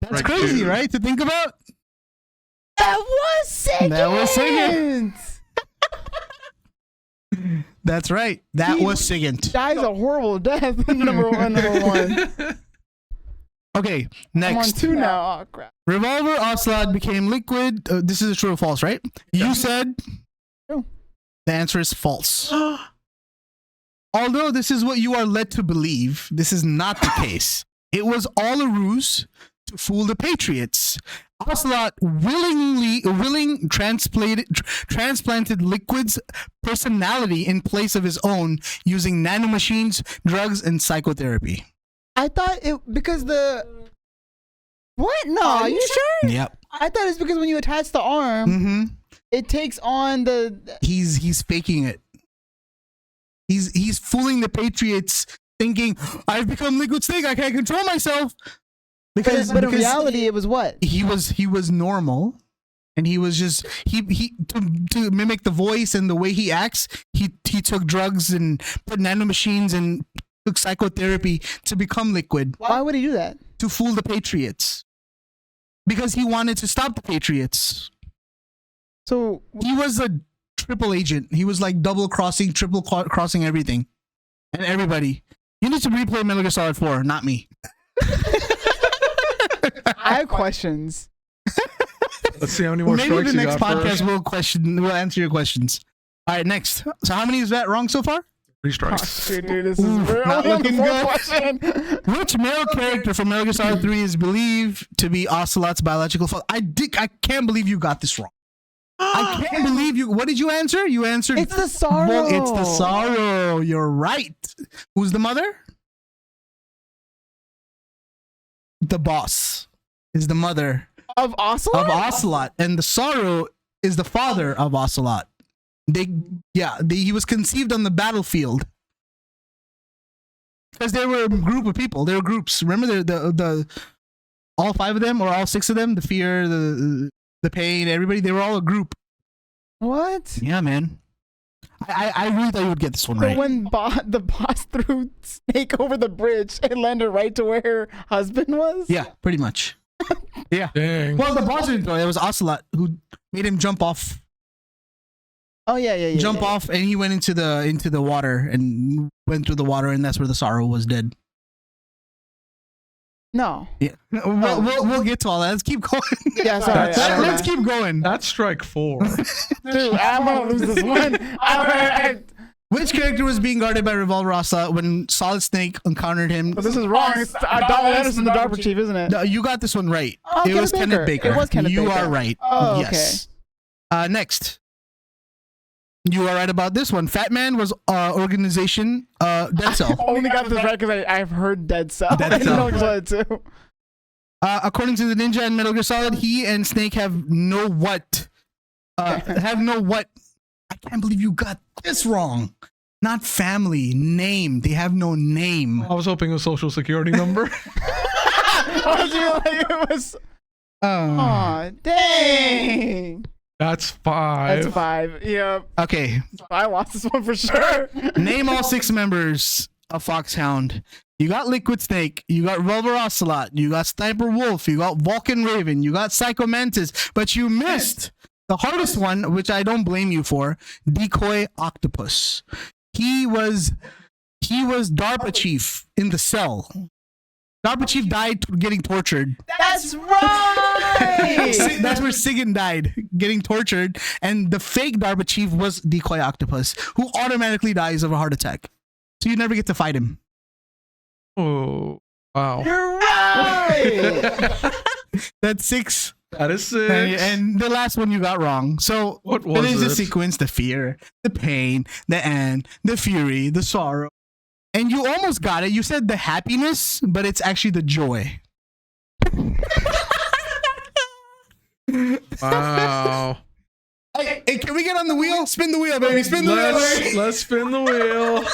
That's Right, crazy, dude. right? To think about. That was Siggins. That was Siggins. That's right. That He was Sigint. Dies a horrible death. number one. Okay, I'm on next. 2 now. Oh crap. Revolver Ocelot became liquid. This is a true or false, right? You said True. the answer is false. Although this is what you are led to believe, this is not the case. It was all a ruse to fool the Patriots. Ocelot transplanted Liquid's personality in place of his own using nanomachines, drugs, and psychotherapy. I thought it because the what? No, are you sure? Yep. I thought it's because when you attach the arm, Mm-hmm. it takes on the. He's faking it. He's fooling the Patriots, thinking I've become Liquid Snake. I can't control myself. But in reality, it was what? he was normal, and he was just he to mimic the voice and the way he acts. He took drugs and put nanomachines and took psychotherapy to become Liquid Why would he do that? to fool the Patriots, because he wanted to stop the Patriots. So He was a triple agent. He was like double crossing, triple crossing everything and everybody. You need to replay Metal Gear Solid 4, not me. I have questions. Let's see how many more Maybe strikes the you next got podcast first. we'll answer your questions. All right, next. So how many is that wrong so far? 3 Oh, strikes. dude, this is not only on the looking fourth good. question. Which male character from Metal Gear Solid 3 is believed to be Ocelot's biological father? I can't believe you got this wrong. I can't believe you. What did you answer? You answered. It's the sorrow. It's the sorrow. You're right. Who's the mother? The boss is the mother Of Ocelot? of Ocelot, and the sorrow is the father of Ocelot. He was conceived on the battlefield because they were a group of people. They were groups. Remember the all 5 of them or all 6 of them? The fear, the pain, everybody. They were all a group. What? Yeah, man. I really thought you would get this one So right. when the boss threw Snake over the bridge, it landed right to where her husband was? Yeah, pretty much. Yeah. Dang. Well, the boss didn't throw it. It was Ocelot who made him jump off. Oh, yeah. Jump off, and he went into the water and went through the water, and that's where the sorrow was dead. No. Yeah, we'll get to all that. Let's keep going. Yeah, sorry. Let's keep going. That's strike 4. Dude, I'm going to lose this one. Which character was being guarded by Revolver Ocelot when Solid Snake encountered him? But this is wrong. It's Donald Anderson, the DARPA chief, isn't it? No, you got this one right. Oh, It was Kenneth Baker. It was Kenneth You Baker. are right. Oh, Yes. Next. You are right about this one. Fat Man was organization Dead Cell. Only got this right because I've heard Dead Cell. Dead I Cell. know Solid too. According to the Ninja and Metal Gear Solid, he and Snake have no what. I can't believe you got this wrong. Not family, name. They have no name. I was hoping a social security number. It was. Aw, dang. That's 5. That's 5. Yep. Okay, I lost this one for sure. name all 6 members of Foxhound. You got Liquid Snake, you got Revolver Ocelot, you got Sniper Wolf, you got Vulcan Raven, you got Psycho Mantis, but you missed The hardest one, which I don't blame you for, Decoy Octopus. He was DARPA chief in the cell. DARPA chief died getting tortured. That's right. That's where Sigan died, getting tortured. And the fake DARPA chief was Decoy Octopus, who automatically dies of a heart attack. So you never get to fight him. Oh, wow. You're right. That's 6. That is 6. And the last one you got wrong. So What was it is a it? sequence: the fear, the pain, the end, the fury, the sorrow. And you almost got it. You said the happiness, but it's actually the joy. Wow. Hey, can we get on the wheel? Spin the wheel, baby. Spin the wheel. Let's spin the wheel.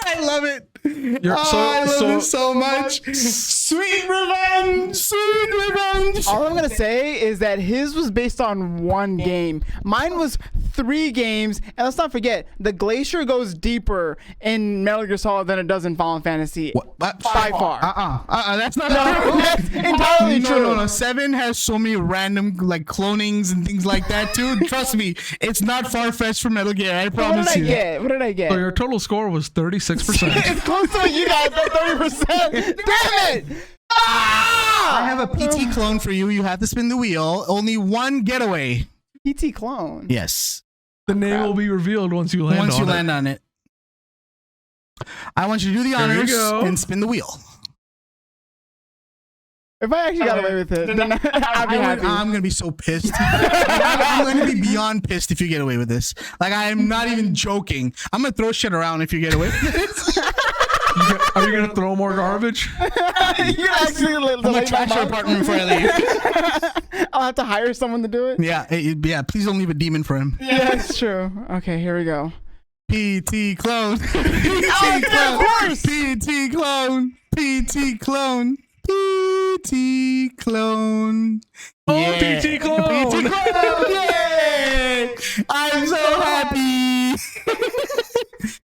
I love it. I love it so much. Sweet revenge. Sweet revenge. All I'm gonna say is that his was based on one game. Mine was 3 games, and let's not forget the glacier goes deeper in Metal Gear Solid than it does in Final Fantasy. By far. That's not No, that's entirely true. No. 7 has so many random like clonings and things like that too. Trust me, it's not far-fetched from Metal Gear. I promise What did I you. get? What did I get? So your total score was 36%. It's close to what you got, but 30%. Damn it! I have a PT clone for you. You have to spin the wheel. Only one getaway. PT clone. Yes. The name will be revealed once you land Once you on it. land on it. I want you to do the There you honors go. and spin the wheel. If I actually got away with it, then I'd be happy. I'm gonna be so pissed. I'm gonna be beyond pissed if you get away with this. Like, I'm not even joking. I'm gonna throw shit around if you get away with this. Are you gonna throw more garbage? You actually I'm gonna trash your apartment before I leave. I'll have to hire someone to do it. Yeah. Please don't leave a demon for him. Yeah, that's true. Okay, here we go. PT clone. Of course. PT clone. PT clone. PT clone. Oh, PT clone. PT clone. Yay! I'm so happy.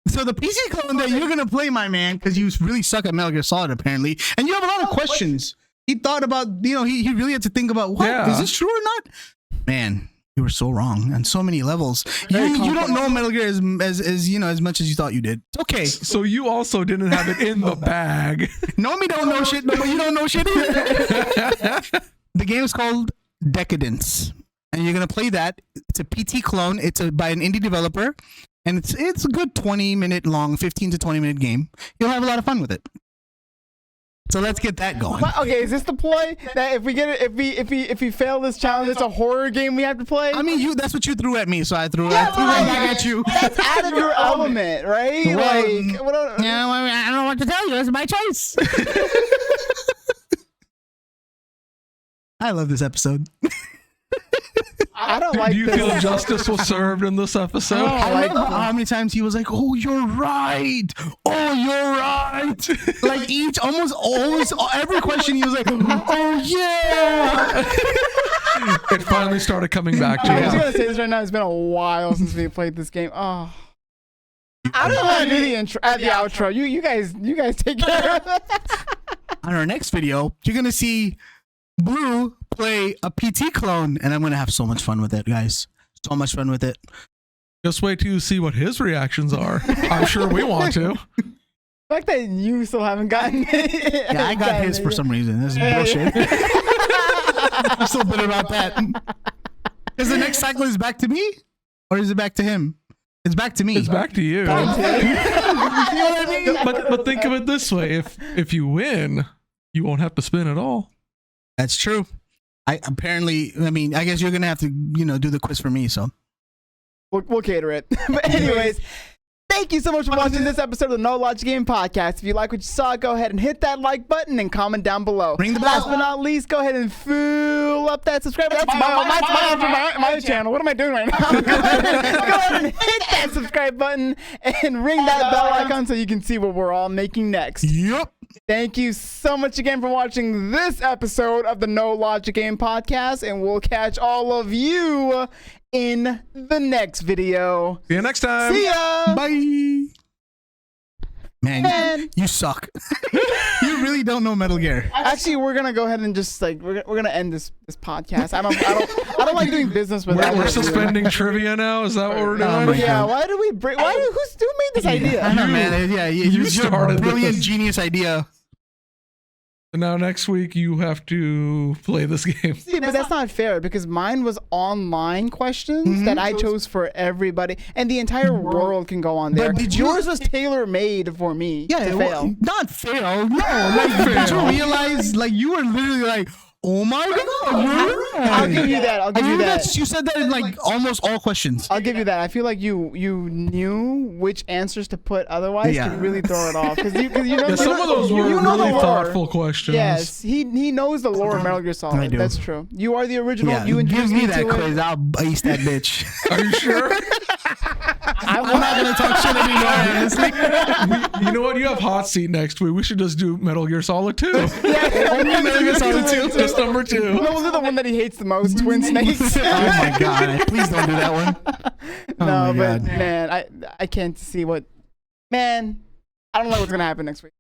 So the PC clone that you're gonna play, my man, because you really suck at Metal Gear Solid apparently, and you have a lot of questions. He thought about, he really had to think about, is this true or not? Man, you were so wrong on so many levels. You don't know Metal Gear as much as you thought you did. Okay. So you also didn't have it in the bag. Nomi don't know shit, but you don't know shit either. The game is called Decadence, and you're gonna play that. It's a PT clone. It's by an indie developer, and it's a good 20-minute long, 15 to 20-minute game. You'll have a lot of fun with it. So let's get that going. Okay, is this the ploy that if we get it, if we fail this challenge, it's a horror game we have to play? I mean, that's what you threw at me, so I threw it back at you. That's out of your element, right? Well, I don't know what to tell you. It's my choice. I love this episode. I don't like Do you this. feel justice was served in this episode? I love how many times he was like, "Oh, you're right. Oh, you're right." Like almost always every question he was like, "Oh yeah." It finally started coming back to I was you. gonna say this right now. It's been a while since we played this game. Oh, I don't want to do the intro, the outro. You guys take care of it. On our next video, you're gonna see Blue play a PT clone, and I'm gonna have so much fun with it, guys. So much fun with it. Just wait till you see what his reactions are. I'm sure we want to. The fact that you still haven't gotten it. Yeah, I got his for some reason. This is bullshit. I'm so bitter about that. Is the next cycle is back to me, or is it back to him? It's back to me. It's back to you. You know what I mean? But think of it this way: if you win, you won't have to spin at all. That's true. I guess you're gonna have to, do the quiz for me. So We'll cater it. But anyways, thank you so much for watching this episode of the KnowLogic Game Podcast. If you like what you saw, go ahead and hit that like button and comment down below. Ring the bell. Last but not least, go ahead and fill up that subscribe button. That's my channel. What am I doing right now? Go ahead and hit that subscribe button and ring that bell icon so you can see what we're all making next. yep. Thank you so much again for watching this episode of the KnowLogic Game Podcast, and we'll catch all of you in the next video. See you next time. See ya! Bye. Man, you suck. You really don't know Metal Gear. Actually, we're gonna go ahead and just like we're gonna end this podcast. I don't like doing business with. We're suspending trivia now. Is that what we're doing? Oh my Yeah. God. Why do we break? Who made this idea? I know, man. Yeah, you started a brilliant this. genius idea. And now next week you have to play this game. See, but that's not fair because mine was online questions that I chose for everybody, and the entire world can go on there. But did you- Yours was tailor made for me to fail. Not fail. No, like did you realize? Like you were literally like, oh my God, you're right. I'll give you that. I'll give you that. You said that in like almost all questions. I'll give you that. I feel like you knew which answers to put otherwise to really throw it off because you know Yeah, some of those were you know the really lore. thoughtful questions. Yes, he knows the lore of Metal Gear Solid. I do. That's true. You are the original. Yeah, You give introduced me me that to quiz. it. I'll ace that bitch. Are you sure? I'm not gonna talk shit anymore. Honestly, You know what? You have hot seat next week. We should just do Metal Gear Solid 2. only Metal Gear Solid 2. Just number 2. No, was it the one that he hates the most? Twin Snakes. Oh my God! Please don't do that one. Oh No, my but God. man, I can't see what. Man, I don't know what's gonna happen next week.